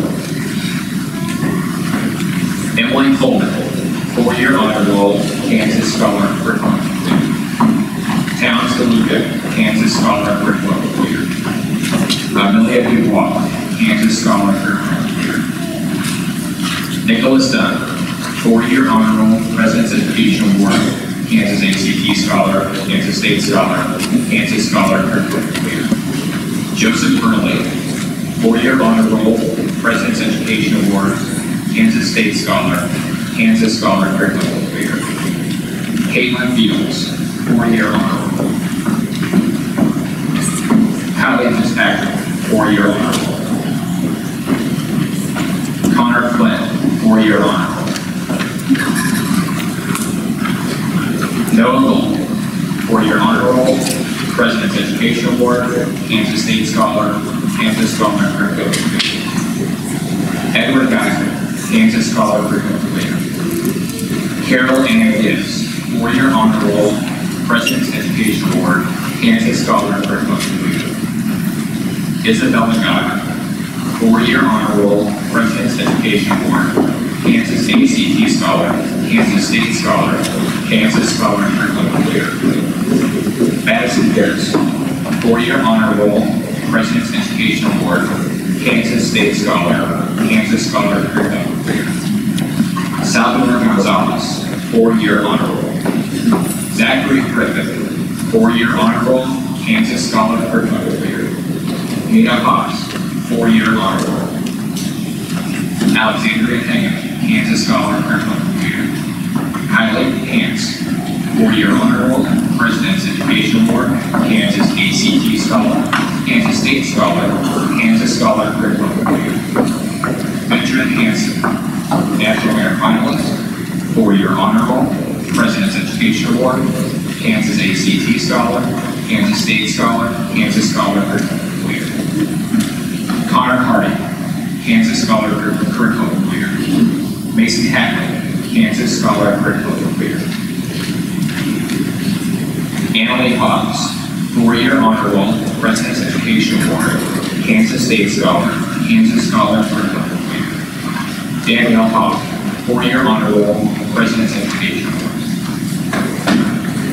Emily Coleman, 4-year honor roll, Kansas Scholar Curriculum Completer. Towns DeLuca, Kansas Scholar Curriculum Completer. Amelia Dubois, Kansas Scholar Curriculum Completer. Nicholas Dunn, 4-year honor roll, President's Education Award, Kansas ACT Scholar, Kansas State Scholar, Kansas Scholar Curriculum Completer. Joseph Burnley, 4-year honor roll, President's Education Award, Kansas State Scholar, Kansas Scholar Curriculum Completer. Caitlin Fields, 4-year honor roll. Kylie Fitzpatrick, 4-year honor roll. Connor Flynn, 4-year honor roll. Noah Gold, 4-year honor roll, President's Education Award, Kansas State Scholar, Kansas Scholar Curriculum Completer. Edward Geiser, Kansas Scholar Curriculum Completer. Carol Ann Gibbs, 4-year honor roll, President's Education Award, Kansas Scholar Curriculum Completer. Isabella Geiger, 4-year honor roll, President's Education Award, Kansas ACT Scholar, Kansas State Scholar, Kansas Scholar Curriculum Completer. Madison Pierce, 4-year honor roll, President's Education Award, Kansas State Scholar, Kansas Scholar Curriculum Completer. Salvador Gonzalez, 4-year honor roll. Zachary Griffith, 4-year honor roll, Kansas Scholar Curriculum Completer. Nina Haas, 4-year honor roll. Alexandria Hingham, Kansas Scholar Curriculum Completer. Kylie Hance, 4-year honor roll, President's Education Award, Kansas ACT Scholar, Kansas State Scholar, Kansas Scholar Curriculum Completer. Benjamin Hanson, National Merit Finalist, 4-year honor roll, President's Education Award, Kansas ACT Scholar, Kansas State Scholar, Kansas Scholar Curriculum Completer. Connor Hardy, Kansas Scholar Curriculum Completer. Mason Hackman, Kansas Scholar Curriculum Completer. Annalie Hobbs, 4-year honor roll, President's Education Award, Kansas State Scholar, Kansas Scholar Curriculum Completer. Danielle Hoff, 4-year honor roll, President's Education Award.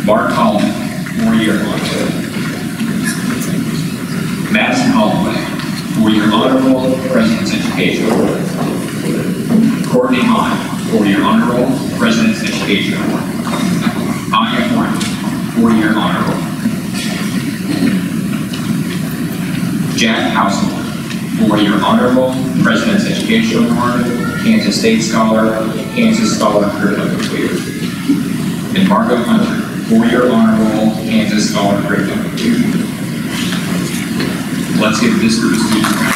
Mark Holland, 4-year honor roll. Madison Holloway, 4-year honor roll, President's Education Award. Courtney Hahn, 4-year honor roll, President's Education Award. Anya Horn, 4-year honor roll. Jack Housel, 4-year honor roll, President's Education Award, Kansas State Scholar, Kansas Scholar Curriculum Completer. And Margot Hunter, 4-year honor roll, Kansas Scholar Curriculum Completer. Let's give this group of students a round.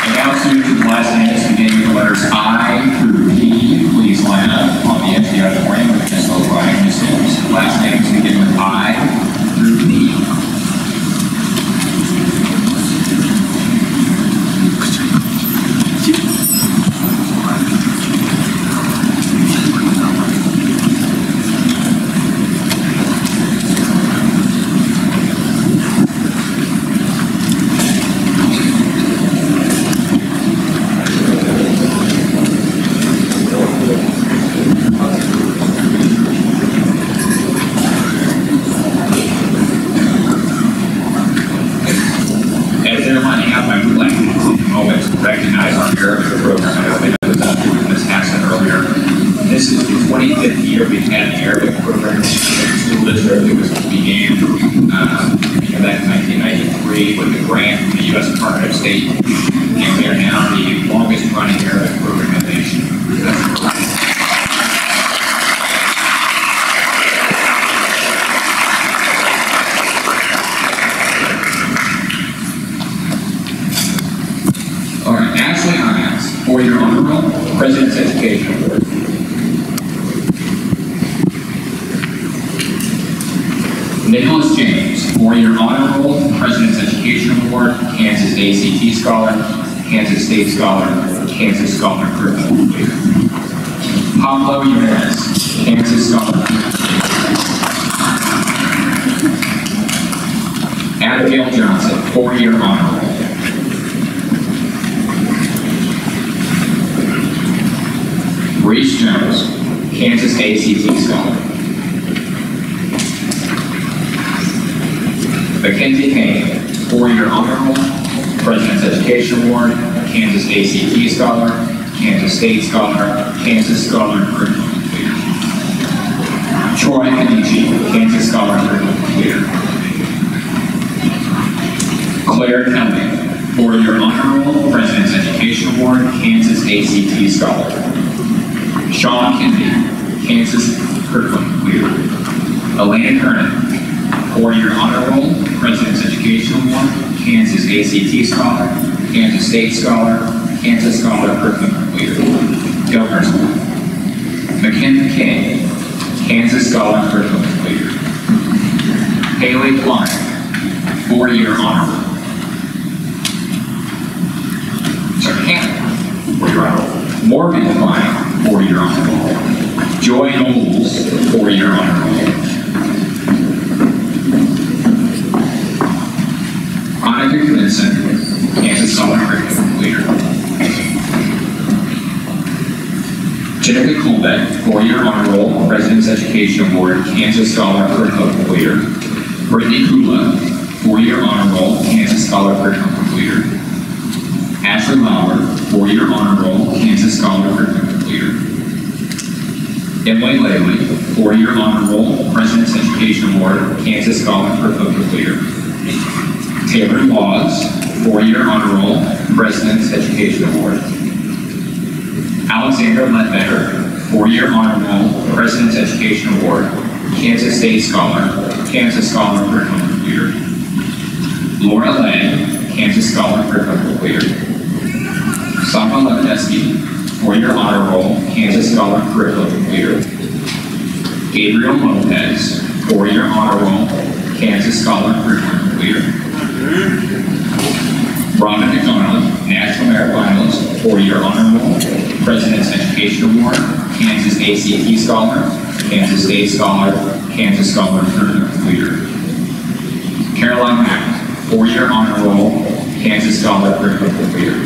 And now students with the last names beginning with the letters I through P, please line up on the edge of the auditorium with Ms. O'Brien and students. Last names begin with I through P. Recognize our Arabic program. I know that was Ms. Hassan earlier. This is the 25th year we've had an Arabic program in the school district. It began back in 1993 with a grant from the U.S. Department of State, and we are now the longest running Arabic program in the nation. Ashley Hines, 4 4-year honor roll, President's Education Award. Nicholas James, 4-year honor roll, President's Education Award, Kansas ACT Scholar, Kansas State Scholar, Kansas Scholar Curriculum Completer. Pablo Jimenez, Kansas Scholar. Abigail Johnson, 4-year honor roll. Reese Jones, Kansas ACT Scholar. Mackenzie Kane, 4-year honor roll, President's Education Award, Kansas ACT Scholar, Kansas State Scholar, Kansas Scholar Curriculum Completer. Troy Kenichi, Kansas Scholar Curriculum Completer. Claire Kelly, 4-year honor roll, President's Education Award, Kansas ACT Scholar. Sean Kennedy, Kansas Curriculum Completer. Elena Kernan, 4-year honor roll, President's Education Award, Kansas ACT Scholar, Kansas State Scholar, Kansas Scholar Curriculum Completer. Dale Herschel. McKenna King, Kansas Scholar Curriculum Completer. Haley Klein, 4-year honor roll. Sorry, Hannah, 4-year honor roll. Morgan Klein, 4-year honor roll. Joy Knowles, 4-year honor roll. Annika Knudsen, Kansas Scholar Curriculum Completer. Jenica Colbeck, 4-year honor roll, President's Education Award, Kansas Scholar Curriculum Completer. Brittany Kula, 4-year honor roll, Kansas Scholar Curriculum Completer. Ashley Lauer, 4-year honor roll, Kansas Scholar Curriculum Completer. Emily Laley, 4-year honor roll, President's Education Award, Kansas Scholar Curriculum Completer. Taylor Laws, 4-year honor roll, President's Education Award. Alexander Ledbetter, 4-year honor roll, President's Education Award, Kansas State Scholar, Kansas Scholar Curriculum Completer. Laura Lay, Kansas Scholar Curriculum Completer. Saba Lepteski, 4-year honor roll, Kansas Scholar Curriculum Completer. Gabriel Lopez, 4-year honor roll, Kansas Scholar Curriculum Completer. Rhonda McDonald, National Merit Finalist, 4-year honor roll, President's Education Award, Kansas ACT Scholar, Kansas State Scholar, Kansas Scholar Curriculum Completer. Caroline Mack, 4-year honor roll, Kansas Scholar Curriculum Completer.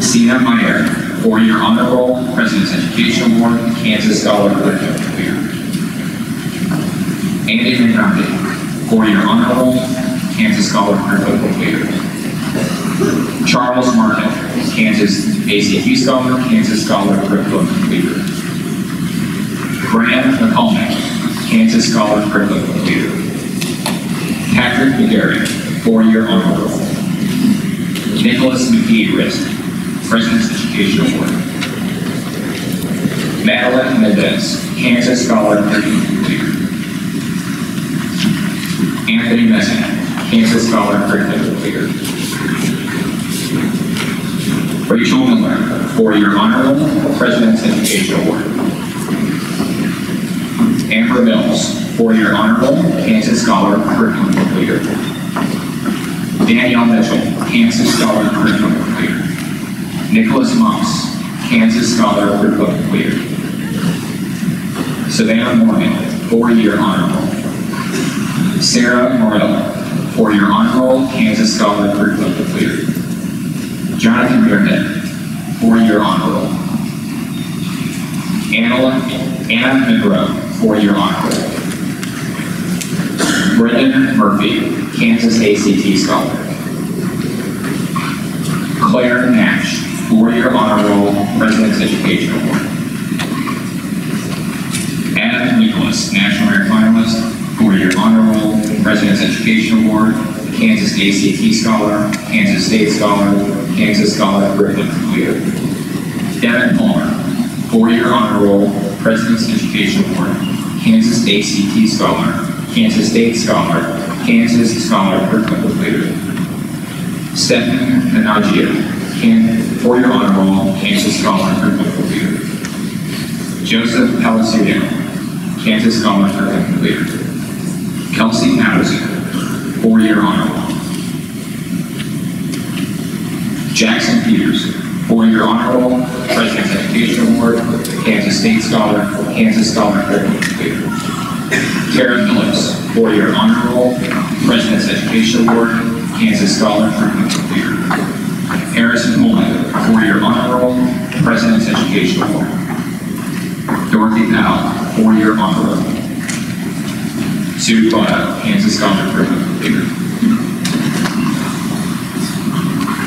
Sina Meyer, 4-year honor roll, President's Education Award, Kansas Scholar Curriculum Completer. Andy McNarty, 4-year honor roll, Kansas Scholar Curriculum Completer. Charles Martin, Kansas ACT Scholar, Kansas Scholar Curriculum Completer. Graham McCullough, Kansas Scholar Curriculum Completer. Patrick McGarry, 4-year honor roll. Nicholas McGee Risk, President's Education Award. Madeline Mendez, Kansas Scholar Curriculum Completer. Anthony Messina, Kansas Scholar Curriculum Completer. Rachel Miller, 4-year honor roll, President's Education Award. Amber Mills, 4-year honor roll, Kansas Scholar Curriculum Completer. Danielle Mitchell, Kansas Scholar Curriculum Completer. Nicholas Moss, Kansas Scholar Curriculum Completer. Savannah Morgan, 4-year honor roll. Sarah Morella, 4-year honor roll, Kansas Scholar Curriculum Completer. Jonathan Muirhead, 4-year honor roll. Anna Monroe, 4-year honor roll. Brendan Murphy, Kansas ACT Scholar. Claire Nash, 4-year honor roll, President's Education Award. Adam Nicholas, National Merit Finalist, 4-year honor roll, President's Education Award, Kansas ACT Scholar, Kansas State Scholar, Kansas Scholar Curriculum Completer. Devin Palmer, 4-year honor roll, President's Education Award, Kansas ACT Scholar, Kansas State Scholar, Kansas Scholar Curriculum Completer. Stephen Minajia, four-year honor roll, Kansas Scholar, curriculum completer. Joseph Palacido, Kansas Scholar, curriculum completer. Kelsey Patterson, four-year honor roll. Jackson Peters, four-year honor roll, President's Education Award, Kansas State Scholar, Kansas Scholar, curriculum completer. Tara Phillips, four-year honor roll, President's Education Award, Kansas Scholar, curriculum completer. Harrison Pullman, four-year honor roll, President's Education Award. Dorothy Powell, four-year honor roll. Sue Cotto, Kansas Scholar, curriculum completer.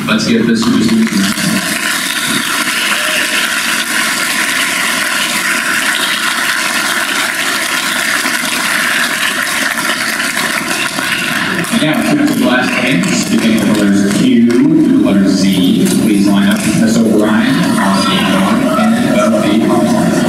Let's give this resolution. Now, turn to the last names, beginning with the letters Q to the letter Z. Please line up with Ms. O'Brien on the north end of the auditorium.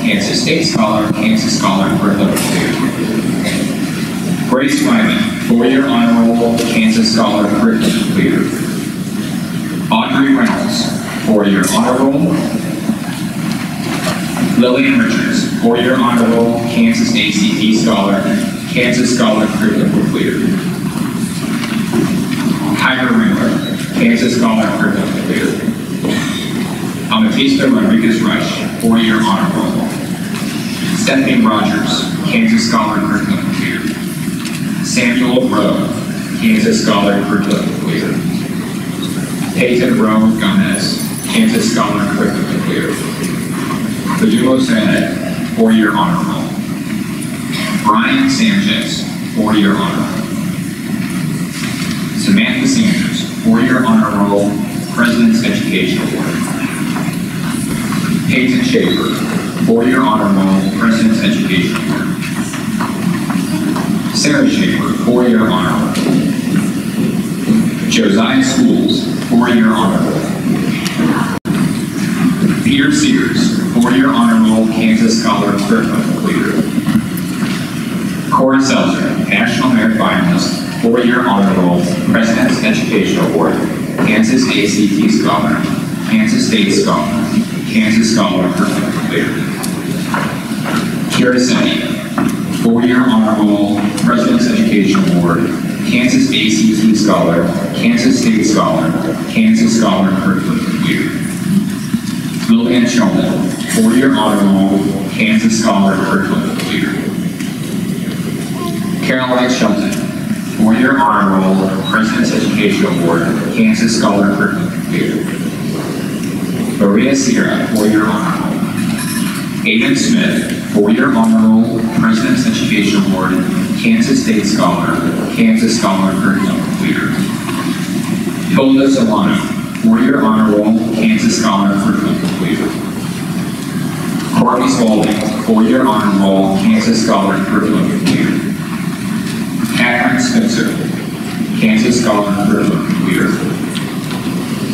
Kansas State Scholar, Kansas Scholar, curriculum completer. Grace Wyman, four-year honor roll, Kansas Scholar, curriculum completer. Audrey Reynolds, four-year honor roll. Lillian Richards, four-year honor roll, Kansas ACT Scholar, Kansas Scholar, curriculum completer. Kyra Ringler, Kansas Scholar, curriculum completer. Amatista Rodriguez Rush, four-year honor roll. Stephanie Rogers, Kansas Scholar, curriculum completer. Samuel Rowe, Kansas Scholar, curriculum completer. Peyton Rowe Gomez, Kansas Scholar, curriculum completer. Padulo Sanet, four-year honor roll. Brian Sanchez, four-year honor roll. Samantha Sanders, four-year honor roll, President's Education Award. Peyton Schaefer, four-year honor roll, President's Education Award. Sarah Schaefer, four-year honor roll. Josiah Schools, four-year honor roll. Peter Sears, four-year honor roll, Kansas Scholar, curriculum completer. Corey Seltzer, National Merit Finalist, four-year honor roll, President's Education Award, Kansas ACT Scholar, Kansas State Scholar, Kansas Scholar, curriculum completer. Kira Seti, four-year honor roll, President's Education Award, Kansas ACT Scholar, Kansas State Scholar, Kansas Scholar, curriculum completer. Lillian Shulman, four-year honor roll, Kansas Scholar, curriculum completer. Caroline Shelton, four-year honor roll, President's Education Award, Kansas Scholar, curriculum completer. Maria Sierra, four-year honor roll. Aiden Smith, four-year honor roll, President's Education Award, Kansas State Scholar, Kansas Scholar, curriculum completer. Hilda Solano, four-year honor roll, Kansas Scholar, curriculum completer. Courtney Spalding, four-year honor roll, Kansas Scholar, curriculum completer. Catherine Spencer, Kansas Scholar Curriculum Completer.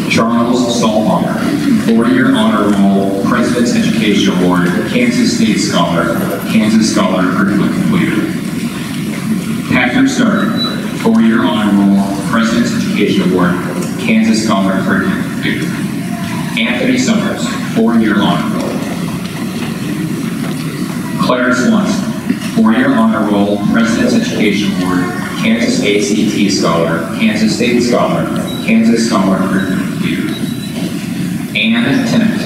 Charles Stallbacher, 4-year honor roll, President's Education Award, Kansas State Scholar, Kansas Scholar Curriculum Completer. Patrick Stark, 4-year honor roll, President's Education Award, Kansas Scholar Curriculum Completer. Anthony Summers, 4-year honor roll. Claire Swanson, 4-year honor roll, President's Education Award, Kansas ACT Scholar, Kansas State Scholar, Kansas Scholar Curriculum Completer. Ann Tennant,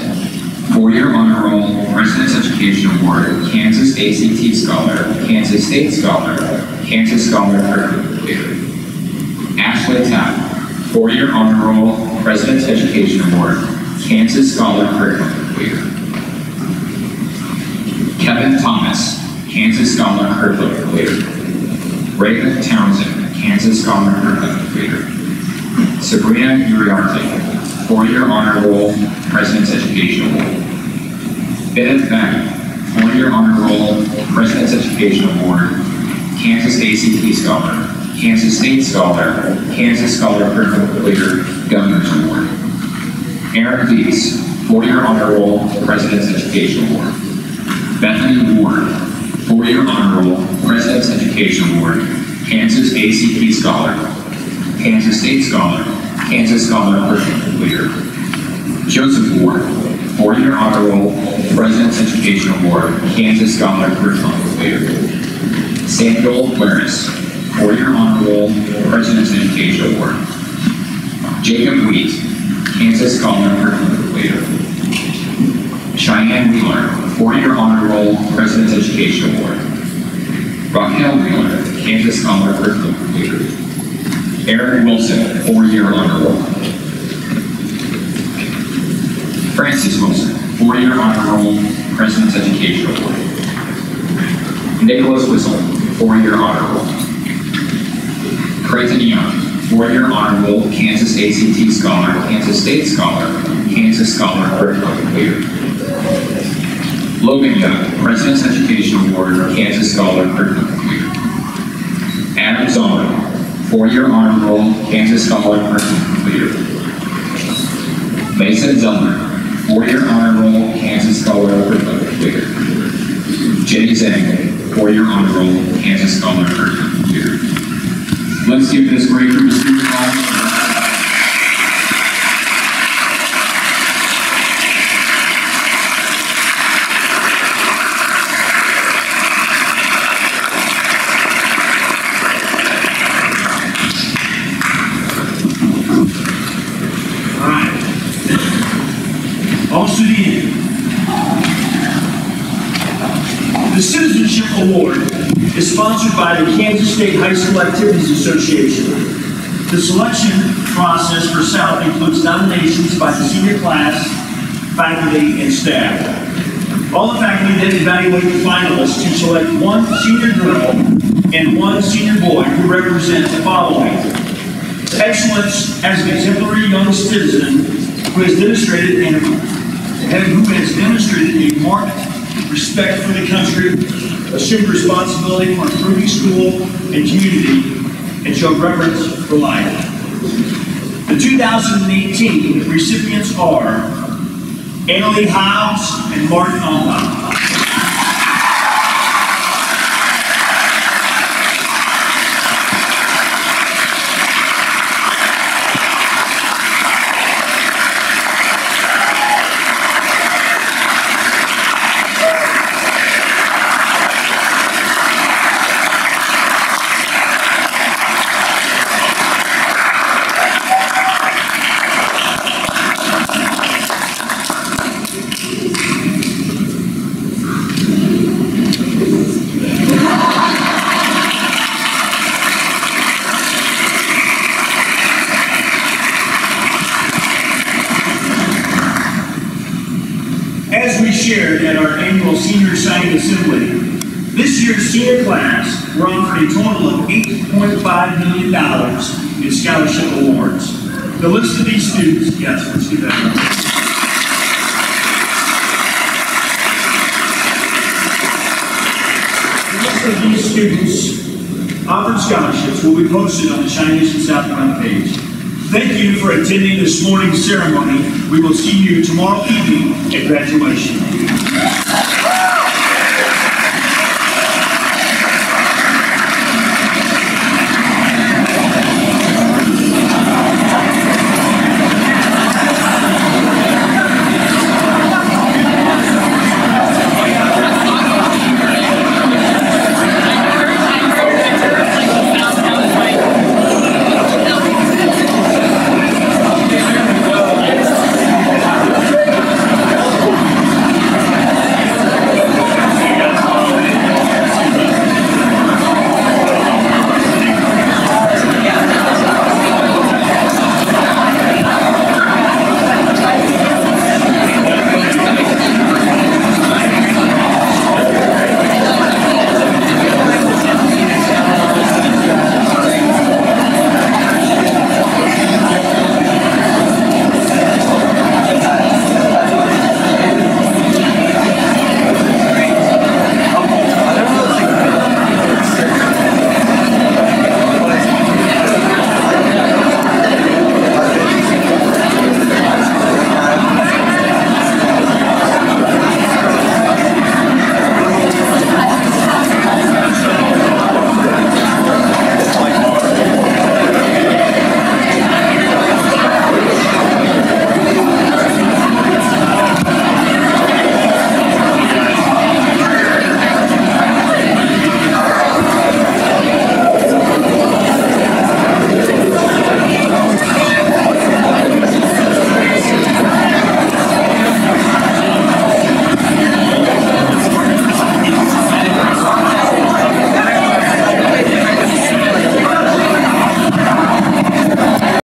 4-year honor roll, President's Education Award, Kansas ACT Scholar, Kansas State Scholar, Kansas Scholar Curriculum Completer. Ashley Tapp, 4-year honor roll, President's Education Award, Kansas Scholar Curriculum Completer. Kevin Thomas, Kansas Scholar Curriculum Completer. Raven Townsend, Kansas Scholar Curriculum Completer. Sabrina Uriarte, 4-year honor roll, President's Education Award. Bennett Bannon, 4-year honor roll, President's Education Award, Kansas ACT Scholar, Kansas State Scholar, Kansas Scholar Curriculum Completer, Governor's Award. Aaron Dees, 4-year honor roll, President's Education Award. Bethany Ward, 4-year honor roll, President's Education Award, Kansas ACT Scholar, Kansas State Scholar, Kansas Scholar Curriculum Completer. Joseph Ward, 4-year honor roll, President's Education Award, Kansas Scholar Curriculum Completer. Samuel Waris, 4-year honor roll, President's Education Award. Jacob Wheat, Kansas Scholar Curriculum Completer. Cheyenne Wheeler, 4-year honor roll, President's Education Award. Raquel Wheeler, Kansas Scholar Curriculum Completer. Aaron Wilson, 4-year honor roll. Francis Wilson, 4-year honor roll, President's Education Award. Nicholas Whistle, 4-year honor roll. Creighton Young, 4-year honor roll, Kansas ACT Scholar, Kansas State Scholar, Kansas Scholar Curriculum Completer. Logan Young, President's Education Award, Kansas Scholar Curriculum Completer. Adam Zollman, 4-year honor roll, Kansas Scholar Curriculum Completer. Mason Zellner, 4-year honor roll, Kansas Scholar Curriculum Completer. Jenny Zhang, 4-year honor roll, Kansas Scholar Curriculum Completer. Let's give this great group of students all. To the end. The Citizenship Award is sponsored by the Kansas State High School Activities Association. The selection process for South includes nominations by the senior class, faculty, and staff. All the faculty then evaluate the finalists to select one senior girl and one senior boy who represent the following: excellence as an exemplary young citizen who has demonstrated a marked respect for the country, assumed responsibility for improving school and community, and showed reverence for life. The 2018 recipients are Annalie Hobbs and Mark Alba. As we shared at our annual senior signing assembly, this year's senior class were offered a total of $8.5 million in scholarship awards. The list of these students, yes, let's do that. The list of these students offered scholarships will be posted on the Chinese and South Carolina page. Thank you for attending this morning's ceremony. We will see you tomorrow evening at graduation.